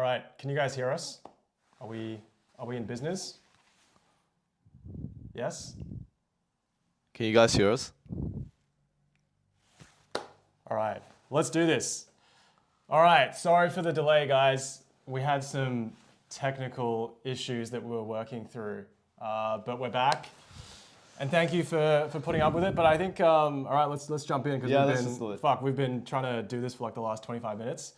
All right, can you guys hear us? Are we in business? Yes? Can you guys hear us? All right, let's do this. All right, sorry for the delay, guys. We had some technical issues that we were working through, but we're back. And thank you for putting up with it. But I think, all right, let's jump in because we've been trying to do this for like the last 25 minutes.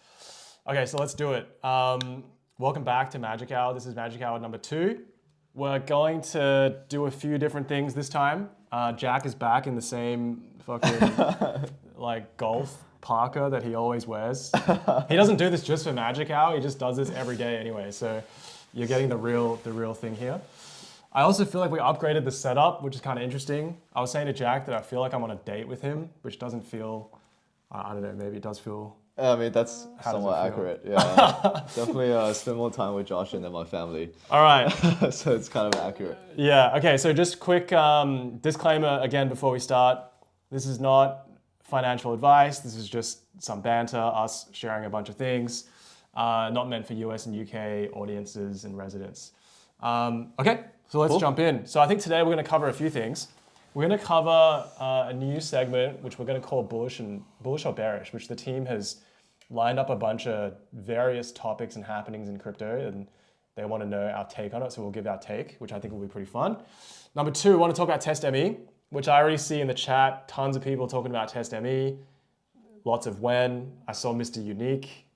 Okay, so let's do it. Welcome back to Magic Hour. This is Magic Hour number 2. We're going to do a few different things this time. Jack is back in the same fucking like golf parka that he always wears. He doesn't do this just for Magic Hour. He just does this every day anyway. So you're getting the real thing here. I also feel like we upgraded the setup, which is kind of interesting. I was saying to Jack that I feel like I'm on a date with him, which doesn't feel, I don't know, maybe it does feel. I mean, that's somewhat accurate. Yeah, definitely spend more time with Josh and then my family. All right. So it's kind of accurate. Yeah, okay, so just quick disclaimer again before we start. This is not financial advice. This is just some banter, us sharing a bunch of things. Not meant for US and UK audiences and residents. Okay, so let's jump in. So I think today we're going to cover a few things. We're going to cover a new segment, which we're going to call Bullish or Bearish, which the team has lined up a bunch of various topics and happenings in crypto, and they want to know our take on it, so we'll give our take, which I think will be pretty fun. Number 2, we want to talk about Testme, which I already see in the chat, tons of people talking about Testme, lots of when. I saw Mr. Unique,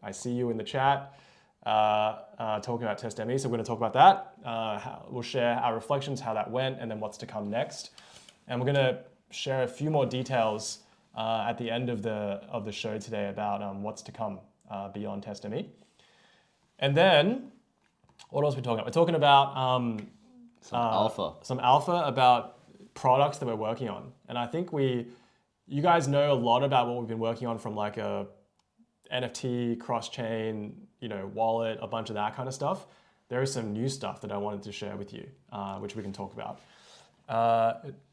I see you in the chat. Talking about Testme, so we're going to talk about that. We'll share our reflections, how that went, and then what's to come next. And we're going to share a few more details at the end of the show today about what's to come beyond Testme. And then, what else are we talking about? We're talking about some alpha about products that we're working on. And I think you guys know a lot about what we've been working on, from like a NFT, cross-chain, wallet, a bunch of that kind of stuff. There is some new stuff that I wanted to share with you, which we can talk about.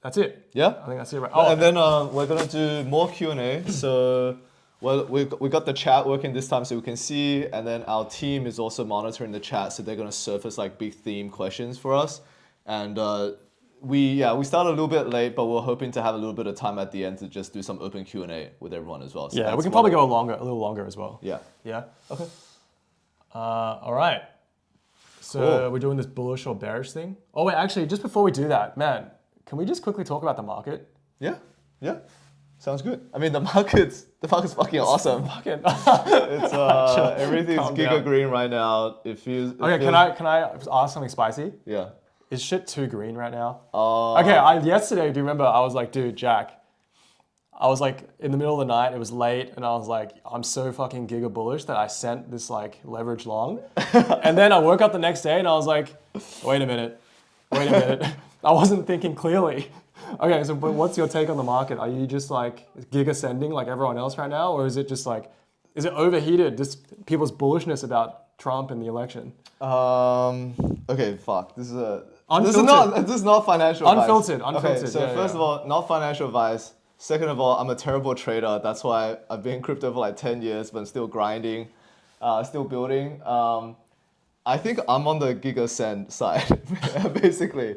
That's it. Yeah, I think that's it. Right. Oh, and then we're gonna do more Q&A. So, well, we got the chat working this time, so we can see, and then our team is also monitoring the chat, so they're gonna surface like big theme questions for us. And we started a little bit late, but we're hoping to have a little bit of time at the end to just do some open Q&A with everyone as well. So yeah, we can probably go a little longer as well. Yeah. Yeah. Okay. All right. So we're doing this bullish or bearish thing. Oh wait, actually, just before we do that, man, can we just quickly talk about the market? Yeah. Sounds good. I mean, the market's fucking awesome. Fucking. It's everything's giga green right now. It feels. Can I ask something spicy? Yeah. Is shit too green right now? Okay, yesterday, do you remember, I was like, dude, Jack, I was like, in the middle of the night, it was late, and I was like, I'm so fucking giga bullish that I sent this like leverage long. And then I woke up the next day and I was like, wait a minute. I wasn't thinking clearly. Okay, so but what's your take on the market? Are you just like giga sending like everyone else right now? Or is it just like, is it overheated, just people's bullishness about Trump and the election? Okay, fuck. This is not financial advice. Unfiltered. Okay, so first of all, not financial advice. Second of all, I'm a terrible trader. That's why I've been in crypto for like 10 years, but still grinding, still building. I think I'm on the giga send side, basically.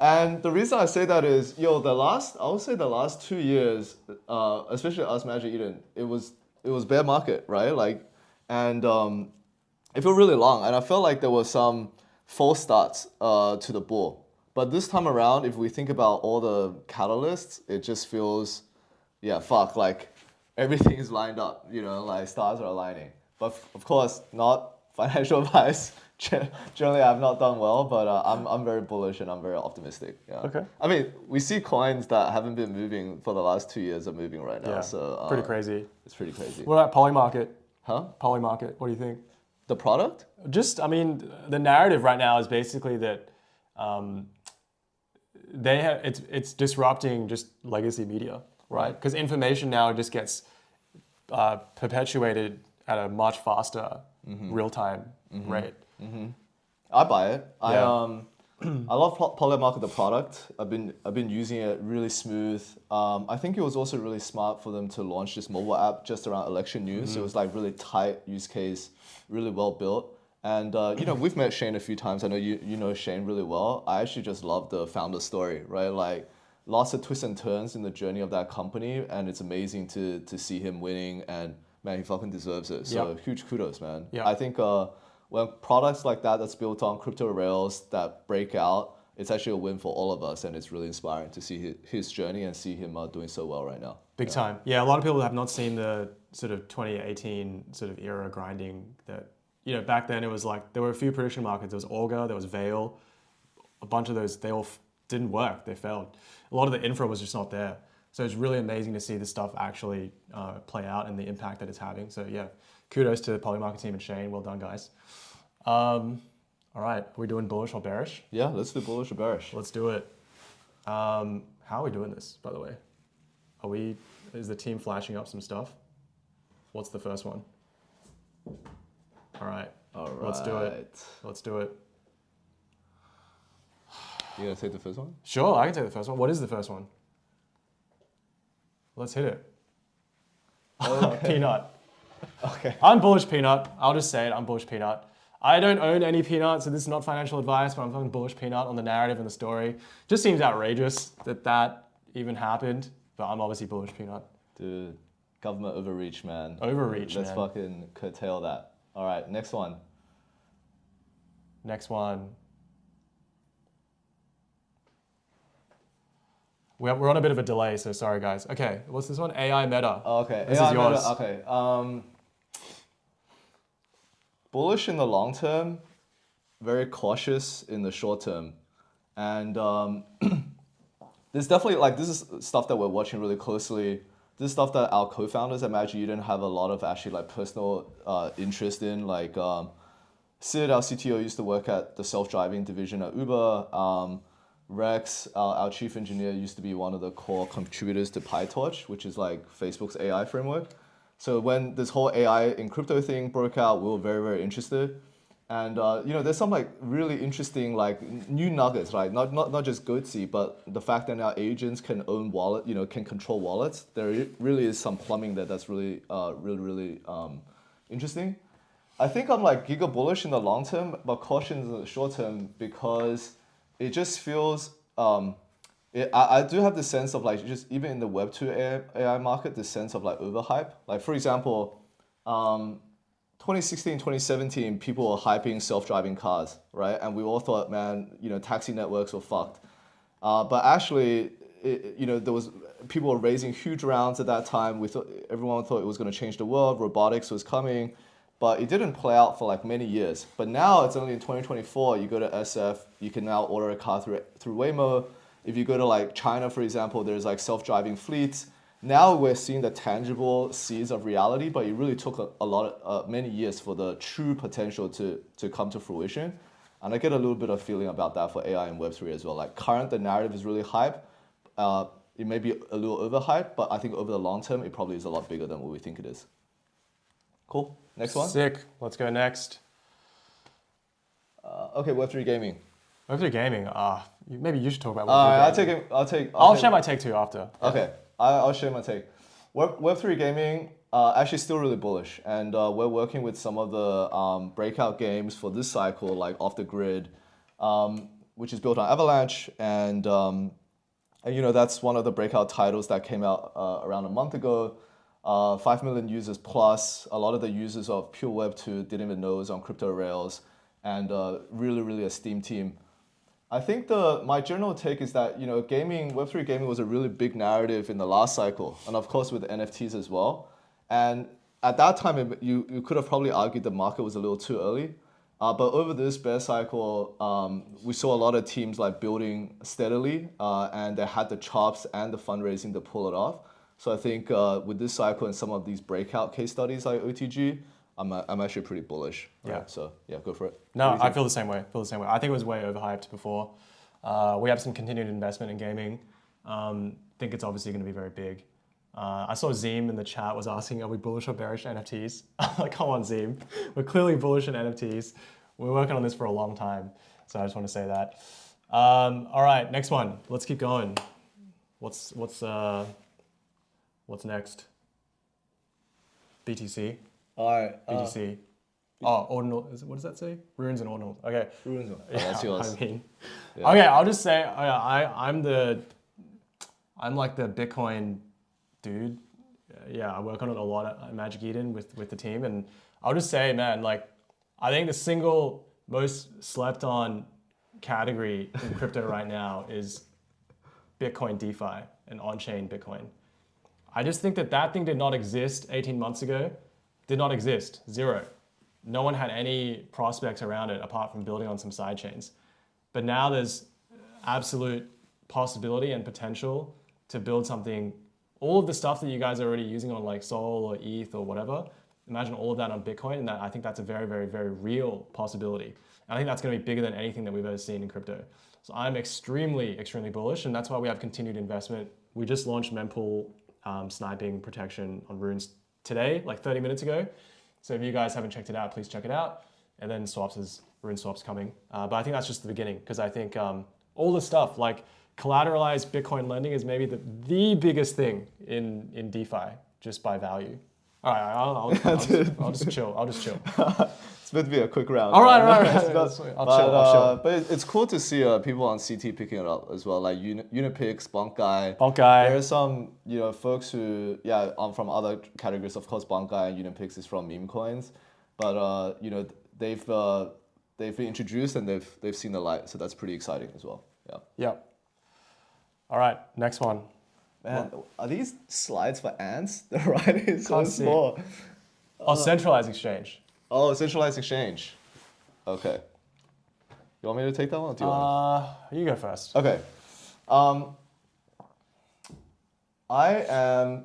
And the reason I say that is, I would say the last 2 years, especially us Magic Eden, it was bear market, right? Like, and it felt really long, and I felt like there was some false starts to the bull. But this time around, if we think about all the catalysts, it just feels, like everything is lined up, like stars are aligning. But of course, not financial advice. Generally, I've not done well, but I'm very bullish and I'm very optimistic. Yeah. Okay. I mean, we see coins that haven't been moving for the last 2 years are moving right now. Yeah, so pretty crazy. It's pretty crazy. What about Polymarket? Huh? Polymarket, what do you think? The product? Just, I mean, the narrative right now is basically that it's disrupting just legacy media, right? Because information now just gets perpetuated at a much faster real-time rate. I buy it. Yeah. I love Polymarket, the product. I've been using it, really smooth. I think it was also really smart for them to launch this mobile app just around election news. It was like really tight use case, really well built. And we've met Shane a few times. I know you know Shane really well. I actually just love the founder story, right? Like lots of twists and turns in the journey of that company, and it's amazing to see him winning. And man, he fucking deserves it. So huge kudos, man. Yep. I think when products like that's built on crypto rails that break out, it's actually a win for all of us, and it's really inspiring to see his journey and see him doing so well right now. Big time. Yeah, a lot of people have not seen the sort of 2018 sort of era grinding that, back then it was like, there were a few prediction markets. There was Augur, there was Veil. A bunch of those, they all didn't work. They failed. A lot of the infra was just not there. So it's really amazing to see this stuff actually play out and the impact that it's having. So yeah, kudos to the Polymarket team and Shane. Well done, guys. All right, are we doing bullish or bearish? Yeah, let's do bullish or bearish. Let's do it. How are we doing this, by the way? Is the team flashing up some stuff? What's the first one? All right. Let's do it. Let's do it. You gonna take the first one? Sure, I can take the first one. What is the first one? Let's hit it. Okay. Peanut. Okay. I'm bullish peanut. I'll just say it. I'm bullish peanut. I don't own any peanut, so this is not financial advice, but I'm fucking bullish peanut on the narrative and the story. Just seems outrageous that even happened, but I'm obviously bullish peanut. Dude, government overreach, man. Overreach, Let's man. fucking curtail that. All right, next one. Next one. We're on a bit of a delay, so sorry, guys. Okay, what's this one? AI meta. Oh, okay. This AI is yours. Meta, okay. Bullish in the long term, very cautious in the short term. And there's definitely, this is stuff that we're watching really closely. This is stuff that our co-founders at Magic Eden have a lot of actually personal interest in. Sid, our CTO, used to work at the self-driving division at Uber. Rex, our chief engineer, used to be one of the core contributors to PyTorch, which is like Facebook's AI framework. So when this whole AI in crypto thing broke out, we were very, very interested. And there's some really interesting new nuggets, right? Not just Goatsy, but the fact that now agents can own wallet, can control wallets. There really is some plumbing that's really, really interesting. I think I'm giga bullish in the long term, but cautious in the short term because it just feels. I do have the sense of just even in the Web 2 AI market, the sense of overhype. For example, 2016, 2017, people were hyping self-driving cars, right? And we all thought, man, taxi networks were fucked. But actually, there was people were raising huge rounds at that time. Everyone thought it was going to change the world. Robotics was coming, but it didn't play out for many years. But now it's only in 2024. You go to SF, you can now order a car through Waymo. If you go to China, for example, there's self-driving fleets. Now we're seeing the tangible seeds of reality, but it really took many years for the true potential to come to fruition. And I get a little bit of feeling about that for AI and Web3 as well. The narrative is really hype. It may be a little overhyped, but I think over the long term, it probably is a lot bigger than what we think it is. Cool. Next one. Sick. Let's go next. Okay, Web3 gaming. Web3 gaming. Maybe you should talk about Web3 gaming. I'll share my take too after. Okay, I'll share my take. Web3 gaming actually still really bullish, and we're working with some of the breakout games for this cycle, like Off the Grid, which is built on Avalanche, and that's one of the breakout titles that came out around a month ago. 5 million users plus. A lot of the users of pure Web2 didn't even know it was on crypto rails, and really, really a Steam team. I think my general take is that Web3 gaming was a really big narrative in the last cycle, and of course with NFTs as well. And at that time, you could have probably argued the market was a little too early. But over this bear cycle, we saw a lot of teams building steadily, and they had the chops and the fundraising to pull it off. So I think with this cycle and some of these breakout case studies like OTG, I'm actually pretty bullish. Right? Yeah. So yeah, go for it. No, I feel the same way. I think it was way overhyped before. We have some continued investment in gaming. Think it's obviously going to be very big. I saw Zeem in the chat was asking, are we bullish or bearish NFTs? Come on, Zeem. We're clearly bullish in NFTs. We're working on this for a long time. So I just want to say that. All right, next one. Let's keep going. What's next? BTC. All right. BTC. Ordinal. What does that say? Runes and ordinals. Okay. Ruins. Oh, Yeah, that's yours. I mean, Yeah. okay. I'll just say I'm like the Bitcoin dude. Yeah, I work on it a lot at Magic Eden with the team, and I'll just say, man, like, I think the single most slept on category in crypto right now is Bitcoin DeFi and on-chain Bitcoin. I just think that thing did not exist 18 months ago. Did not exist. Zero. No one had any prospects around it apart from building on some side chains. But now there's absolute possibility and potential to build something. All of the stuff that you guys are already using on like Sol or ETH or whatever, imagine all of that on Bitcoin, and I think that's a very, very, very real possibility. And I think that's going to be bigger than anything that we've ever seen in crypto. So I'm extremely, extremely bullish, and that's why we have continued investment. We just launched mempool sniping protection on Runes today, like 30 minutes ago. So if you guys haven't checked it out, please check it out. And then Rune Swap's coming. But I think that's just the beginning, because I think all the stuff like collateralized Bitcoin lending is maybe the biggest thing in DeFi, just by value. All right, I'll just chill. I'll just chill. It's meant to be a quick round. All right. I'll chill. But it's cool to see people on CT picking it up as well, like Unipix, Bonkai. There's some folks who from other categories. Of course, Bonkai and Unipix is from meme coins, but they've been introduced and they've seen the light, so that's pretty exciting as well. Yeah. Yep. All right, next one. Man, are these slides for ants? The writing is so small. Centralized exchange. Oh, centralized exchange. Okay. You want me to take that one? Or do you want You go first. Okay. I am.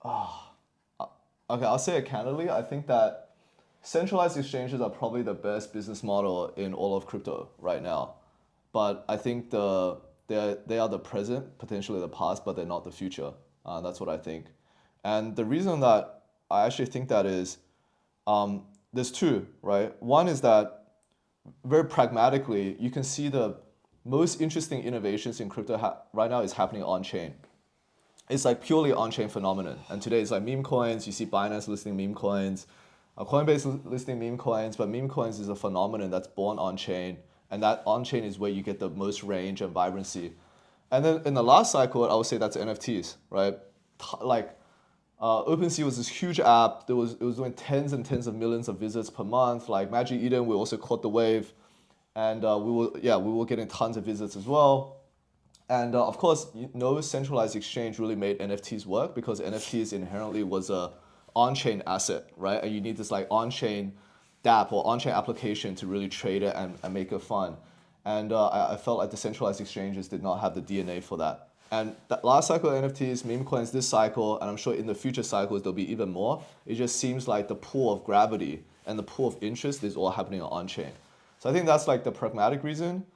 Okay, I'll say it candidly. I think that centralized exchanges are probably the best business model in all of crypto right now. But I think they are the present, potentially the past, but they're not the future. That's what I think. And the reason that I actually think that is, there's two, right? One is that very pragmatically, you can see the most interesting innovations in crypto right now is happening on-chain. It's like purely on-chain phenomenon. And today it's like meme coins. You see Binance listing meme coins, Coinbase listing meme coins, but meme coins is a phenomenon that's born on-chain. And that on-chain is where you get the most range and vibrancy. And then in the last cycle, I would say that's NFTs, right? Like OpenSea was this huge app. It was doing tens and tens of millions of visits per month. Like Magic Eden, we also caught the wave, and we were getting tons of visits as well. And of course, no centralized exchange really made NFTs work, because NFTs inherently was a on-chain asset, right? And you need this like on-chain dApp or on-chain application to really trade it and make it fun. And I felt like the centralized exchanges did not have the DNA for that. And that last cycle of NFTs, meme coins, this cycle, and I'm sure in the future cycles there'll be even more. It just seems like the pool of gravity and the pool of interest is all happening on-chain. So I think that's like the pragmatic reason.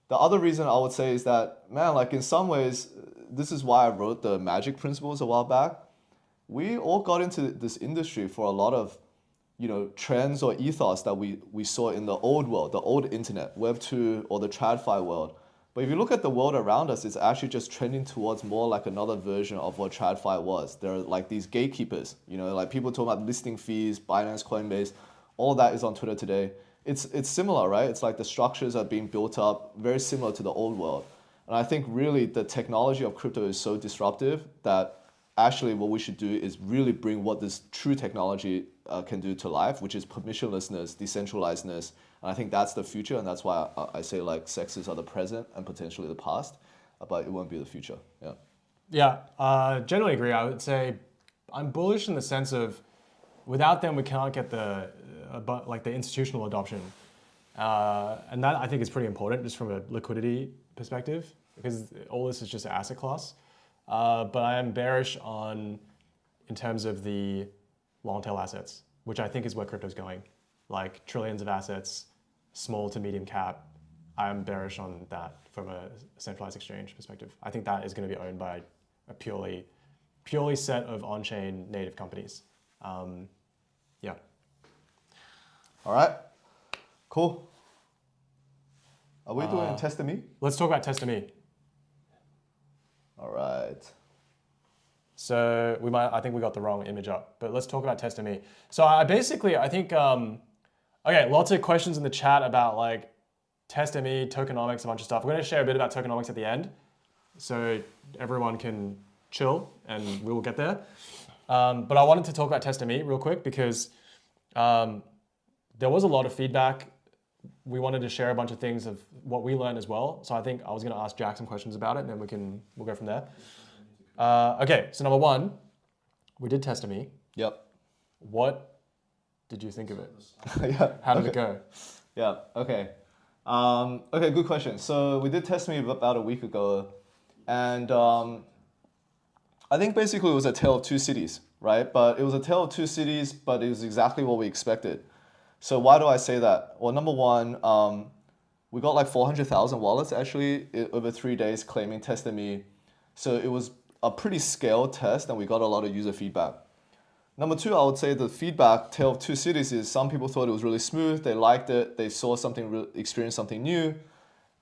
The other reason I would say is that, man, like in some ways, this is why I wrote the magic principles a while back. We all got into this industry for a lot of trends or ethos that we saw in the old world, the old internet, Web 2 or the TradFi world. But if you look at the world around us, it's actually just trending towards more like another version of what TradFi was. There are like these gatekeepers, like people talking about listing fees, Binance, Coinbase, all that is on Twitter today. It's similar, right? It's like the structures are being built up very similar to the old world. And I think really the technology of crypto is so disruptive that actually what we should do is really bring what this true technology can do to life, which is permissionlessness, decentralizedness. And I think that's the future, and that's why I say like sexes are the present and potentially the past, but it won't be the future. Yeah, generally agree. I would say I'm bullish in the sense of without them we cannot get the institutional adoption, and that I think is pretty important just from a liquidity perspective, because all this is just an asset class. But I am bearish in terms of the long tail assets, which I think is where crypto's going, like trillions of assets, small to medium cap. I'm bearish on that from a centralized exchange perspective. I think that is going to be owned by a purely set of on-chain native companies. All right, cool. Are we doing Testme? Let's talk about Testme. All right. So I think we got the wrong image up, but let's talk about Testme. So I think, okay, lots of questions in the chat about like Testme, tokenomics, a bunch of stuff. We're going to share a bit about tokenomics at the end, so everyone can chill and we will get there. But I wanted to talk about Testme real quick because there was a lot of feedback. We wanted to share a bunch of things of what we learned as well. So I think I was going to ask Jack some questions about it, and then we'll go from there. Okay, so number one, we did Testme. Yep. What did you think of it? Yeah. How did it go? Yeah. Okay. Okay. Good question. So we did Testme about a week ago, and I think basically it was a tale of two cities, right? But it was a tale of two cities, but it was exactly what we expected. So why do I say that? Well, number one, we got like 400,000 wallets actually over 3 days claiming Testme. So it was a pretty scaled test, and we got a lot of user feedback. Number two, I would say the feedback tale of two cities is some people thought it was really smooth, they liked it, they saw something, experienced something new.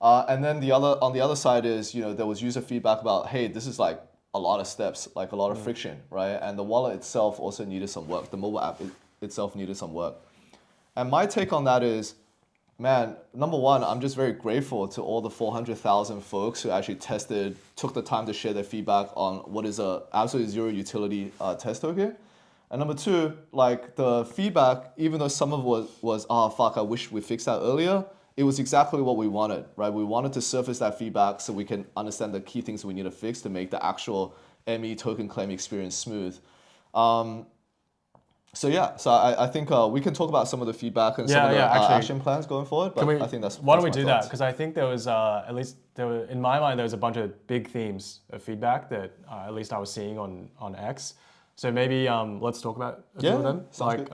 And then on the other side is, there was user feedback about, hey, this is like a lot of steps, like a lot of friction, right? And the wallet itself also needed some work. The mobile app itself needed some work. And my take on that is, man, number one, I'm just very grateful to all the 400,000 folks who actually took the time to share their feedback on what is a absolutely zero utility test token. And number two, like the feedback, even though some of it was, oh fuck, I wish we fixed that earlier, it was exactly what we wanted, right? We wanted to surface that feedback so we can understand the key things we need to fix to make the actual ME token claim experience smooth. So I think we can talk about some of the feedback and some of the action plans going forward. But I think why don't we do that? Because I think there was in my mind there was a bunch of big themes of feedback that at least I was seeing on X. So maybe let's talk about a few of them. Like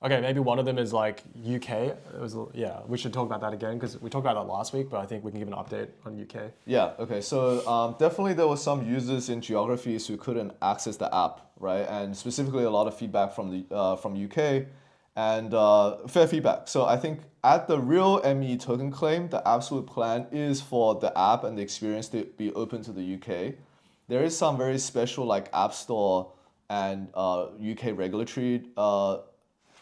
okay, maybe one of them is like UK. We should talk about that again because we talked about that last week, but I think we can give an update on UK. Yeah. Okay. So definitely there were some users in geographies who couldn't access the app, right? And specifically a lot of feedback from UK, and fair feedback. So I think at the real ME token claim, the absolute plan is for the app and the experience to be open to the UK. There is some very special like App Store and UK regulatory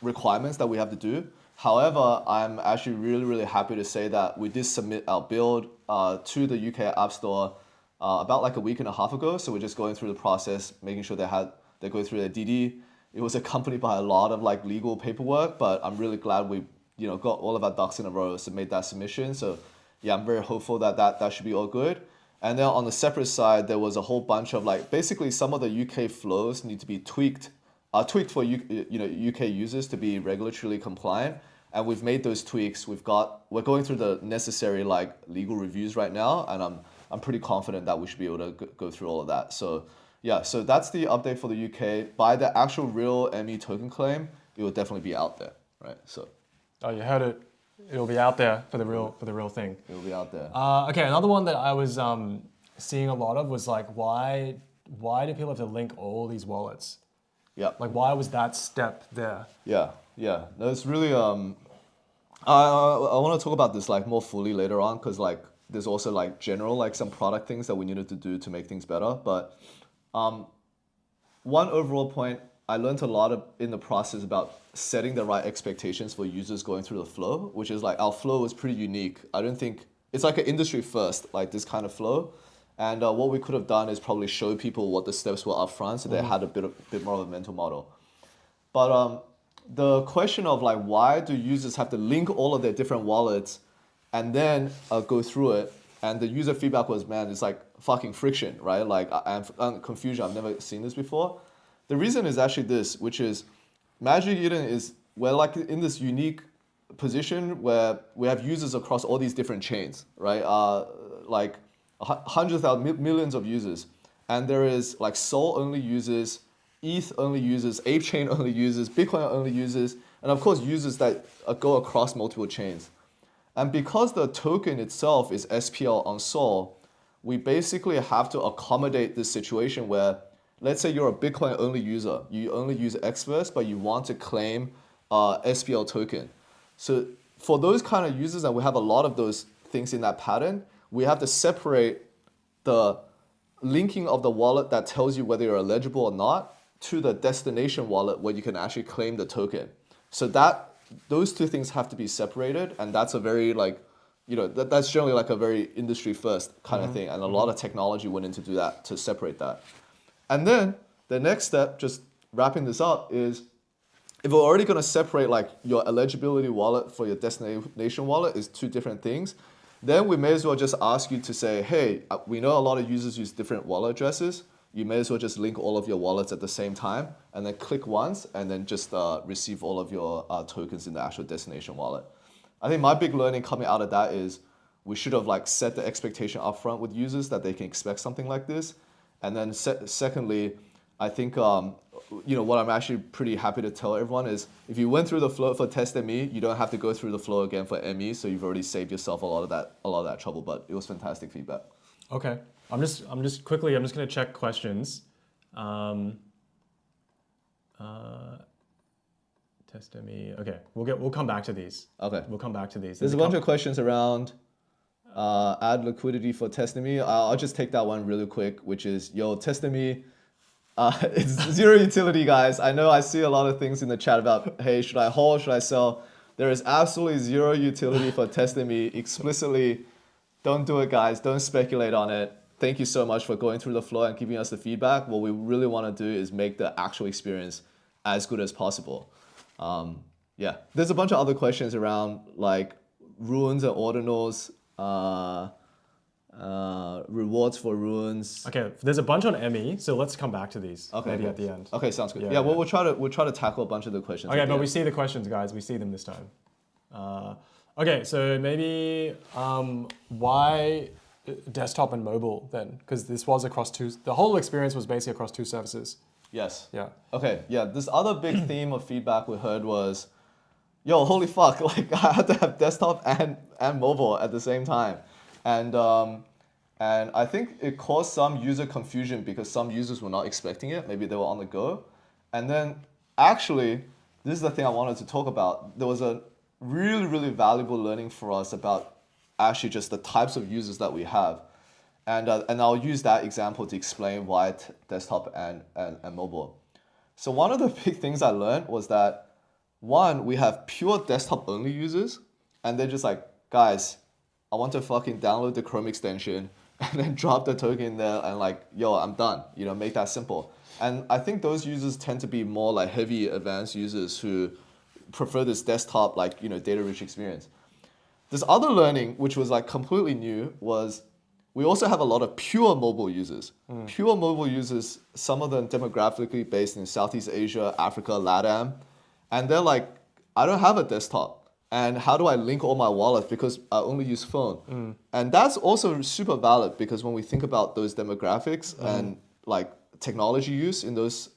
requirements that we have to do. However, I'm actually really, really happy to say that we did submit our build to the UK App Store about like a week and a half ago. So we're just going through the process, making sure they go through their DD. It was accompanied by a lot of like legal paperwork, but I'm really glad we got all of our ducks in a row to make that submission. So yeah, I'm very hopeful that should be all good. And then on the separate side, there was a whole bunch of like basically some of the UK flows need to be tweaked for UK users to be regulatorily compliant, and we've made those tweaks. We're going through the necessary like legal reviews right now, and I'm pretty confident that we should be able to go through all of that. So yeah, so that's the update for the UK. By the actual real ME token claim, it will definitely be out there, right? So. Oh, you heard it. It'll be out there for the real thing. It'll be out there. Okay, another one that I was seeing a lot of was like, why do people have to link all these wallets? Yeah. Like, why was that step there? Yeah. No, it's really I want to talk about this like more fully later on because like there's also like general like some product things that we needed to do to make things better. But one overall point, I learned a lot in the process about setting the right expectations for users going through the flow, which is like our flow was pretty unique. I don't think it's like an industry first, like this kind of flow. And what we could have done is probably show people what the steps were up front so they had a bit more of a mental model. But the question of like why do users have to link all of their different wallets and then go through it, and the user feedback was, man, it's like fucking friction, right? Like I'm confusion, I've never seen this before. The reason is actually this, which is Magic Eden we're like in this unique position where we have users across all these different chains, right? Like hundreds of thousands, millions of users. And there is like Sol only users, ETH only users, Ape Chain only users, Bitcoin only users, and of course users that go across multiple chains. And because the token itself is SPL on Sol, we basically have to accommodate this situation where, let's say you're a Bitcoin only user, you only use Xverse, but you want to claim SPL token. So for those kind of users, and we have a lot of those things in that pattern, we have to separate the linking of the wallet that tells you whether you're eligible or not to the destination wallet where you can actually claim the token. So those two things have to be separated, and that's a very that's generally like a very industry first kind of thing, and a lot of technology went in to do that, to separate that. And then the next step, just wrapping this up, is if we're already going to separate like your eligibility wallet for your destination wallet is two different things, then we may as well just ask you to say, hey, we know a lot of users use different wallet addresses. You may as well just link all of your wallets at the same time and then click once and then just receive all of your tokens in the actual destination wallet. I think my big learning coming out of that is we should have like set the expectation upfront with users that they can expect something like this. And then secondly, I think what I'm actually pretty happy to tell everyone is if you went through the flow for Testme, you don't have to go through the flow again for ME, so you've already saved yourself a lot of that trouble. But it was fantastic feedback. Okay, I'm just gonna check questions. Testme. Okay, we'll come back to these. Okay, we'll come back to these. There's a bunch of questions around add liquidity for Testme. I'll just take that one really quick, which is, yo, Testme, it's zero utility, guys. I know I see a lot of things in the chat about, hey, should I hold, should I sell? There is absolutely zero utility for Testme. Explicitly, don't do it, guys. Don't speculate on it. Thank you so much for going through the flow and giving us the feedback. What we really want to do is make the actual experience as good as possible. Yeah, there's a bunch of other questions around like runes and ordinals, rewards for runes. Okay, there's a bunch on ME, so let's come back to these maybe at the end. Okay, sounds good. Yeah, well, we'll try to tackle a bunch of the questions. Okay, but we see the questions, guys. We see them this time. Okay, so maybe why desktop and mobile then? Because this was across the whole experience was basically across two services. Yes. Yeah. Okay, yeah, this other big theme of feedback we heard was, yo, holy fuck, like I had to have desktop and mobile at the same time. And I think it caused some user confusion because some users were not expecting it. Maybe they were on the go. And then actually, this is the thing I wanted to talk about. There was a really, really valuable learning for us about actually just the types of users that we have. And I'll use that example to explain why desktop and mobile. So one of the big things I learned was that, one, we have pure desktop only users, and they're just like, guys, I want to fucking download the Chrome extension and then drop the token in there and like, yo, I'm done. Make that simple. And I think those users tend to be more like heavy advanced users who prefer this desktop, like, data rich experience. This other learning, which was like completely new, was we also have a lot of pure mobile users. Pure mobile users, some of them demographically based in Southeast Asia, Africa, LATAM. And they're like, I don't have a desktop. And how do I link all my wallets because I only use phone? And that's also super valid because when we think about those demographics and like technology use in those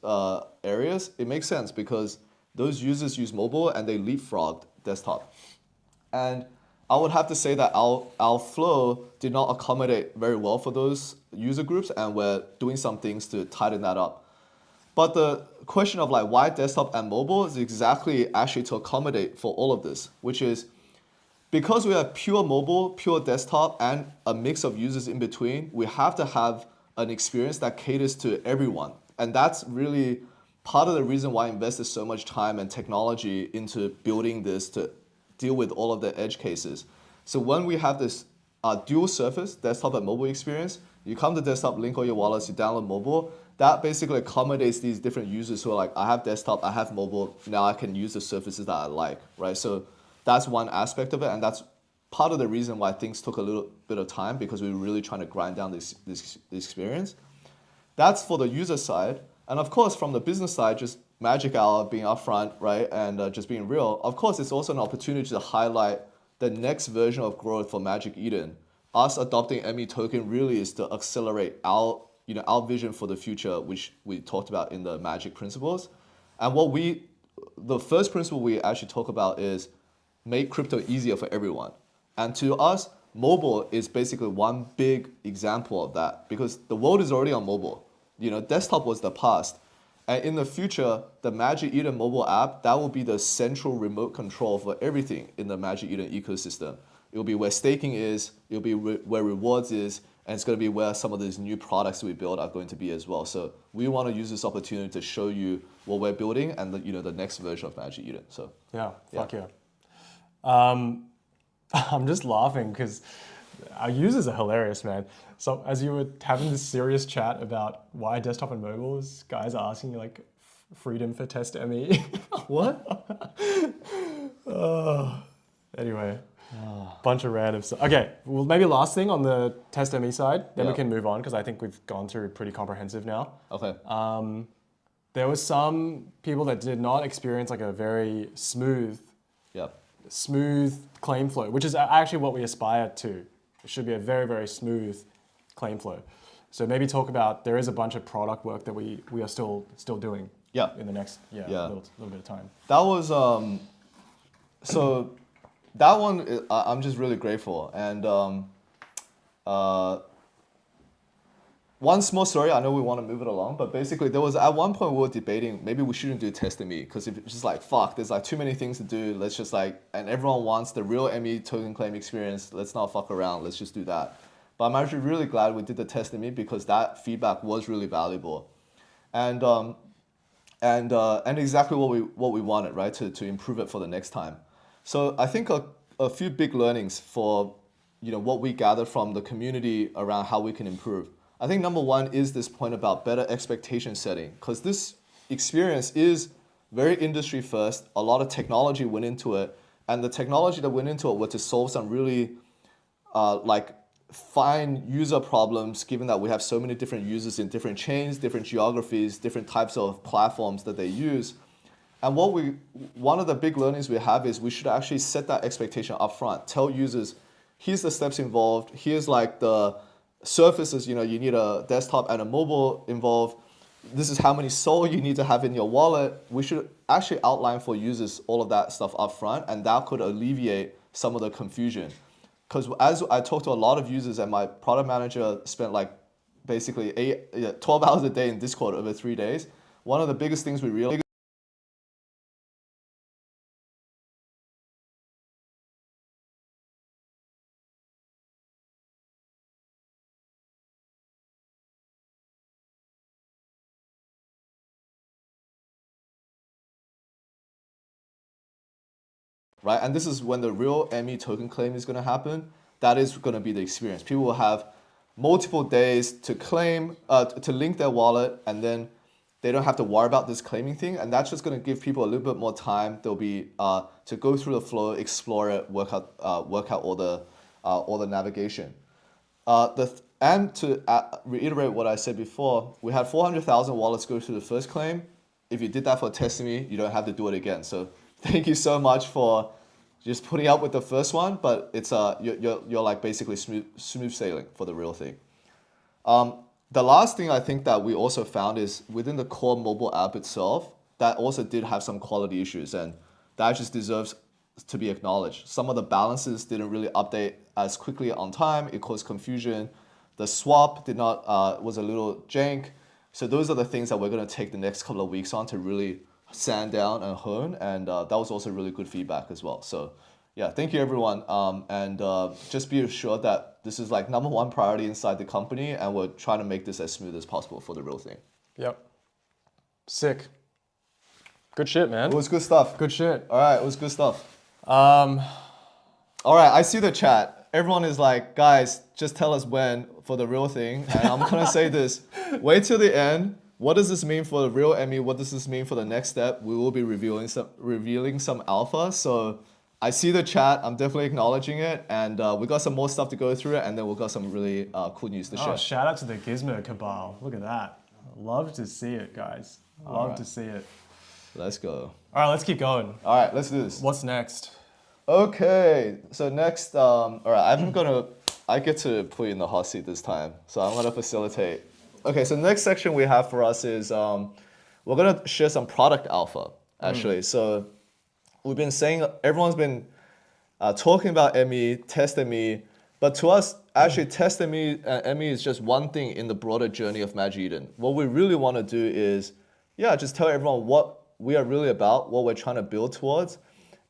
areas, it makes sense because those users use mobile and they leapfrogged desktop. And I would have to say that our flow did not accommodate very well for those user groups, and we're doing some things to tighten that up. But the question of like why desktop and mobile is exactly actually to accommodate for all of this, which is because we have pure mobile, pure desktop, and a mix of users in between, we have to have an experience that caters to everyone. And that's really part of the reason why I invested so much time and technology into building this to deal with all of the edge cases. So when we have this dual surface, desktop and mobile experience, you come to desktop, link all your wallets, you download mobile, that basically accommodates these different users who are like, I have desktop, I have mobile, now I can use the surfaces that I like, right? So that's one aspect of it, and that's part of the reason why things took a little bit of time because we were really trying to grind down this experience. That's for the user side. And of course, from the business side, just Magic Hour being upfront, right, and just being real, of course, it's also an opportunity to highlight the next version of growth for Magic Eden. Us adopting ME token really is to accelerate our vision for the future, which we talked about in the Magic principles. And the first principle we actually talk about is make crypto easier for everyone. And to us, mobile is basically one big example of that because the world is already on mobile. Desktop was the past. And in the future, the Magic Eden mobile app, that will be the central remote control for everything in the Magic Eden ecosystem. It will be where staking is, it will be where rewards is, and it's going to be where some of these new products we build are going to be as well. So we want to use this opportunity to show you what we're building and the next version of Magic Eden. So yeah, fuck yeah. I'm just laughing because our users are hilarious, man. So as you were having this serious chat about why desktop and mobile, guys are asking you like freedom for Testme. what? Anyway, bunch of random stuff. Okay, well maybe last thing on the Testme side, then we can move on because I think we've gone through pretty comprehensive now. Okay. There were some people that did not experience like a very smooth claim flow, which is actually what we aspire to. It should be a very, very smooth claim flow. So maybe talk about, there is a bunch of product work that we are still doing in the next little bit of time. That was, so that one, I'm just really grateful. And one small story, I know we want to move it along, but basically there was, at one point we were debating, maybe we shouldn't do Testme because it's just like, fuck, there's like too many things to do. Let's just like, and everyone wants the real ME token claim experience. Let's not fuck around. Let's just do that. But I'm actually really glad we did the Testme because that feedback was really valuable. And exactly what we wanted, right? To improve it for the next time. So I think a few big learnings for, what we gathered from the community around how we can improve. I think number one is this point about better expectation setting, because this experience is very industry first. A lot of technology went into it, and the technology that went into it was to solve some really fine user problems, given that we have so many different users in different chains, different geographies, different types of platforms that they use. And one of the big learnings we have is we should actually set that expectation up front. Tell users, here's the steps involved, here's like the surfaces, you need a desktop and a mobile involved. This is how many SOL you need to have in your wallet. We should actually outline for users all of that stuff up front, and that could alleviate some of the confusion. Because as I talked to a lot of users, and my product manager spent like basically 12 hours a day in Discord over 3 days, one of the biggest things we realized right? And this is when the real ME token claim is going to happen. That is going to be the experience. People will have multiple days to claim, to link their wallet, and then they don't have to worry about this claiming thing. And that's just going to give people a little bit more time. They'll be to go through the flow, explore it, work out all the navigation. And to reiterate what I said before, we had 400,000 wallets go through the first claim. If you did that for Testme, you don't have to do it again. So thank you so much for just putting up with the first one, but it's you're like basically smooth sailing for the real thing. The last thing I think that we also found is within the core mobile app itself, that also did have some quality issues, and that just deserves to be acknowledged. Some of the balances didn't really update as quickly on time. It caused confusion. The swap was a little jank. So those are the things that we're going to take the next couple of weeks on to really sand down and hone, and that was also really good feedback as well. So yeah, thank you everyone, and just be assured that this is like number one priority inside the company, and we're trying to make this as smooth as possible for the real thing. Yep. Sick. Good shit, man. It was good stuff. Good shit. All right, it was good stuff. All right, I see the chat. Everyone is like, guys, just tell us when for the real thing, and I'm gonna say this, wait till the end. What does this mean for the real ME? What does this mean for the next step? We will be revealing some alpha. So I see the chat. I'm definitely acknowledging it. And we got some more stuff to go through, and then we've got some really cool news to share. Shout out to the Gizmo cabal. Look at that. Love to see it, guys. Love to see it. Let's go. All right, let's keep going. All right, let's do this. What's next? Okay, so next, all right, I get to put you in the hot seat this time. So I'm gonna facilitate. Okay, so the next section we have for us is we're gonna share some product alpha, actually. So we've been saying, everyone's been talking about ME, Testme, but to us, actually Testme and ME is just one thing in the broader journey of Magic Eden. What we really wanna do is yeah, just tell everyone what we are really about, what we're trying to build towards.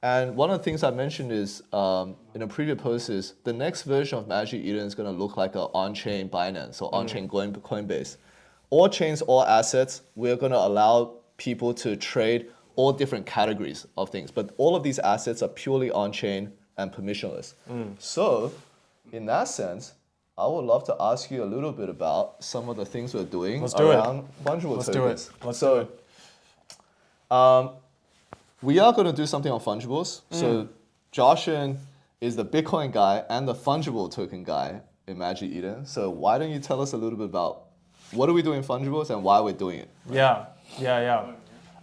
And one of the things I mentioned is in a previous post is the next version of Magic Eden is going to look like an on-chain Binance or on-chain Coinbase. All chains, all assets, we're going to allow people to trade all different categories of things. But all of these assets are purely on-chain and permissionless. So in that sense, I would love to ask you a little bit about some of the things we're doing around fungible tokens. Let's do it. We are going to do something on fungibles. So Joshin is the Bitcoin guy and the fungible token guy in Magic Eden. So why don't you tell us a little bit about what are we doing in fungibles and why we're doing it? Yeah.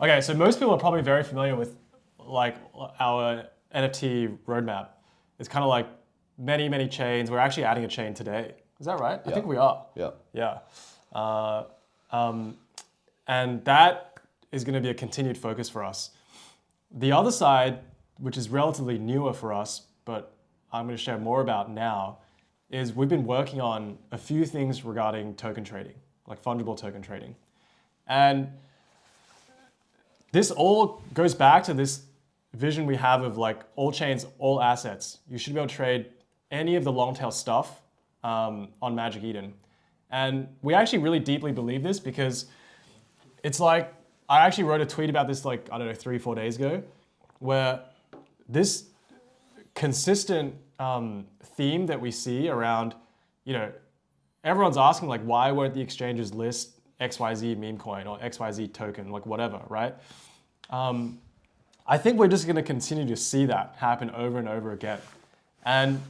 Okay, so most people are probably very familiar with like our NFT roadmap. It's kind of like many chains. We're actually adding a chain today. Is that right? Yeah. I think we are. Yeah. And that is going to be a continued focus for us. The other side, which is relatively newer for us, but I'm going to share more about now, is we've been working on a few things regarding token trading, like fungible token trading. And this all goes back to this vision we have of like all chains, all assets. You should be able to trade any of the long tail stuff on Magic Eden. And we actually really deeply believe this because it's like, I actually wrote a tweet about this like, I don't know, 3-4 days ago, where this consistent theme that we see around, everyone's asking like, why won't the exchanges list XYZ meme coin or XYZ token, like whatever, right? I think we're just gonna continue to see that happen over and over again. And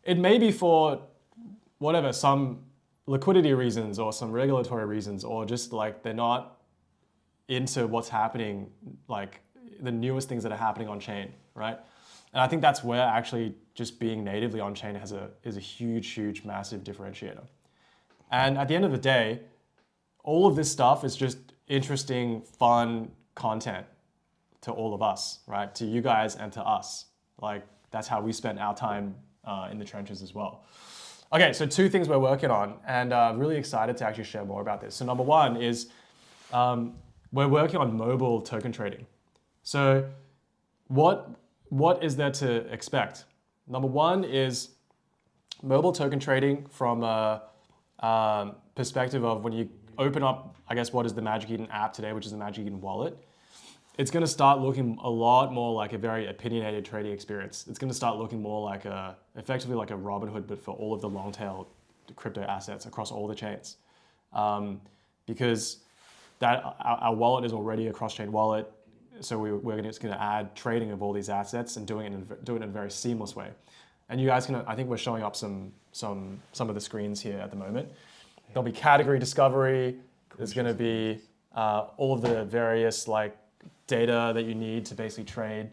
it may be for whatever, some liquidity reasons or some regulatory reasons, or just like they're not into what's happening, like the newest things that are happening on chain, right? And I think that's where actually just being natively on chain is a huge, massive differentiator. And at the end of the day, all of this stuff is just interesting, fun content to all of us, right? To you guys and to us. Like that's how we spend our time in the trenches as well. Okay, so 2 things we're working on, and really excited to actually share more about this. So number 1 is we're working on mobile token trading. So what is there to expect? Number 1 is mobile token trading from a perspective of when you open up, I guess, what is the Magic Eden app today, which is the Magic Eden wallet. It's going to start looking a lot more like a very opinionated trading experience. It's going to start looking more like effectively like a Robinhood, but for all of the long tail crypto assets across all the chains. Because our wallet is already a cross-chain wallet, so we're just going to add trading of all these assets and do it in a very seamless way. And you guys can, I think we're showing up some of the screens here at the moment. There'll be category discovery. There's going to be all of the various like data that you need to basically trade.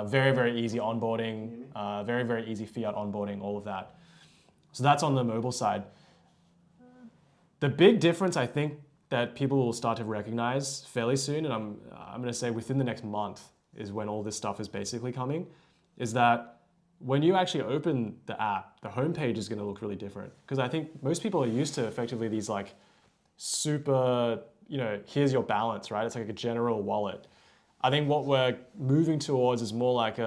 Very easy onboarding. Very easy fiat onboarding. All of that. So that's on the mobile side. The big difference, I think, that people will start to recognize fairly soon, and I'm going to say within the next month is when all this stuff is basically coming, is that when you actually open the app, the homepage is going to look really different. Because I think most people are used to effectively these like super, here's your balance, right? It's like a general wallet. I think what we're moving towards is more like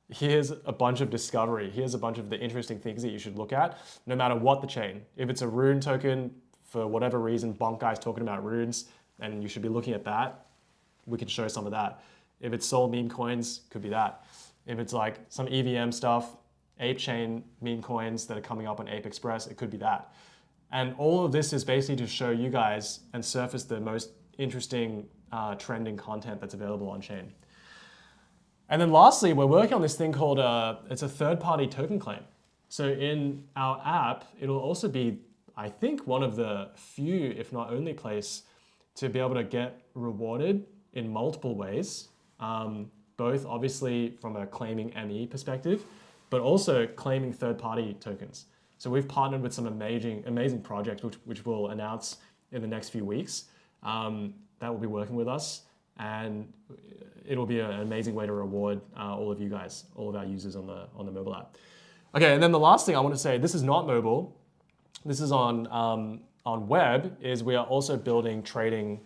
here's a bunch of discovery. Here's a bunch of the interesting things that you should look at, no matter what the chain. If it's a rune token, for whatever reason, Bonk Guy's talking about runes, and you should be looking at that, we can show some of that. If it's Soul meme coins, could be that. If it's like some EVM stuff, Ape Chain meme coins that are coming up on Ape Express, it could be that. And all of this is basically to show you guys and surface the most interesting trending content that's available on chain. And then lastly, we're working on this thing called, it's a third-party token claim. So in our app, it'll also be, I think, one of the few, if not only place, to be able to get rewarded in multiple ways, both obviously from a claiming ME perspective, but also claiming third-party tokens. So we've partnered with some amazing projects, which we'll announce in the next few weeks, that will be working with us. And it'll be an amazing way to reward all of you guys, all of our users on the mobile app. Okay, and then the last thing I want to say, this is not mobile. This is on web, is we are also building trading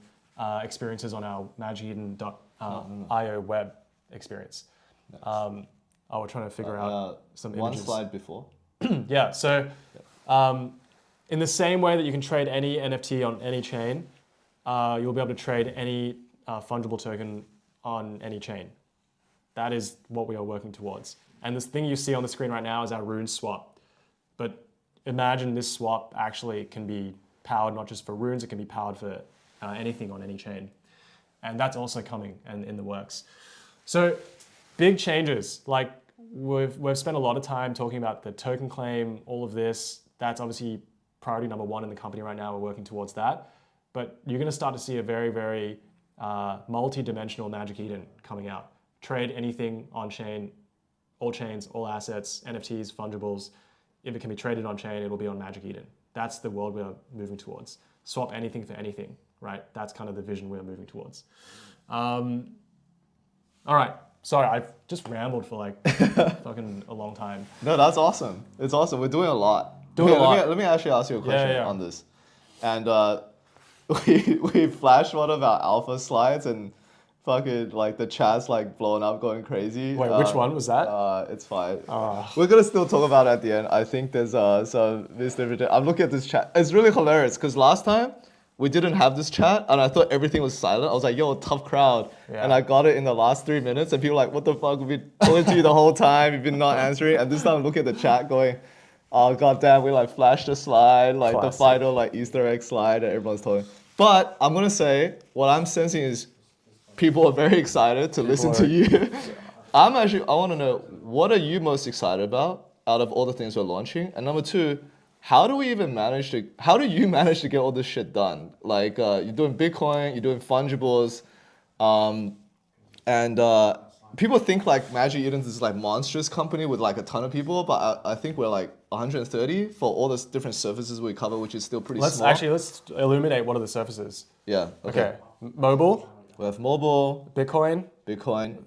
experiences on our magiceden.io web experience. Nice. We're trying to figure out some one images. slide before. Yeah, so in the same way that you can trade any NFT on any chain, you'll be able to trade any fungible token on any chain. That is what we are working towards. And this thing you see on the screen right now is our rune swap. But imagine this swap actually can be powered not just for runes, it can be powered for anything on any chain. And that's also coming and in the works. So big changes, like we've spent a lot of time talking about the token claim, all of this. That's obviously priority number one in the company right now. We're working towards that. But you're going to start to see a very, very multi-dimensional Magic Eden coming out. Trade anything on chain, all chains, all assets, NFTs, fungibles. If it can be traded on chain, it'll be on Magic Eden. That's the world we're moving towards. Swap anything for anything, right? That's kind of the vision we're moving towards. All right. Sorry, I've just rambled for like fucking a long time. No, that's awesome. It's awesome. We're doing a lot. Let me actually ask you a question on this. And we flashed one of our alpha slides and fucking like the chat's like blowing up, going crazy. Wait, which one was that? It's fine. We're gonna still talk about it at the end. I think there's some misinterpretation. I'm looking at this chat. It's really hilarious because last time we didn't have this chat and I thought everything was silent. I was like, yo, tough crowd. Yeah. And I got it in the last 3 minutes and people were like, what the fuck? We've been talking to you the whole time. You've been not answering. And this time I'm looking at the chat going, oh goddamn, we like flashed a slide, like classic. The final like Easter egg slide and everyone's talking. But I'm gonna say what I'm sensing is people are very excited to listen to you. I want to know, what are you most excited about out of all the things we're launching? And number two, how do you manage to get all this shit done? Like you're doing Bitcoin, you're doing fungibles, and people think like Magic Eden is like monstrous company with like a ton of people, but I think we're like 130 for all the different surfaces we cover, which is still pretty small. Let's illuminate what are the surfaces. Yeah. Okay. Mobile. We have mobile, Bitcoin,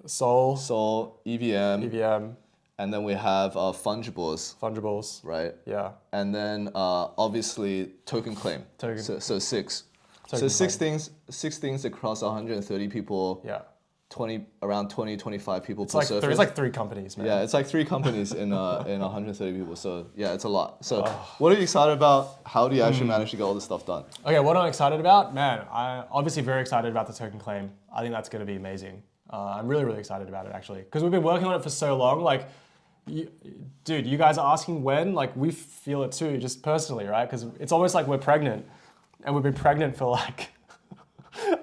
Sol, EVM, and then we have fungibles, right? Yeah. And then obviously token claim. So six. So six things across 130 people. Yeah. Around 20-25 people per surface. There's like 3 companies, man. Yeah, it's like 3 companies in 130 people. So yeah, it's a lot. So what are you excited about? How do you actually manage to get all this stuff done? Okay, what I'm excited about? Man, I'm obviously very excited about the token claim. I think that's going to be amazing. I'm really, really excited about it actually. Because we've been working on it for so long. Like, dude, you guys are asking when? Like, we feel it too, just personally, right? Because it's almost like we're pregnant. And we've been pregnant for like,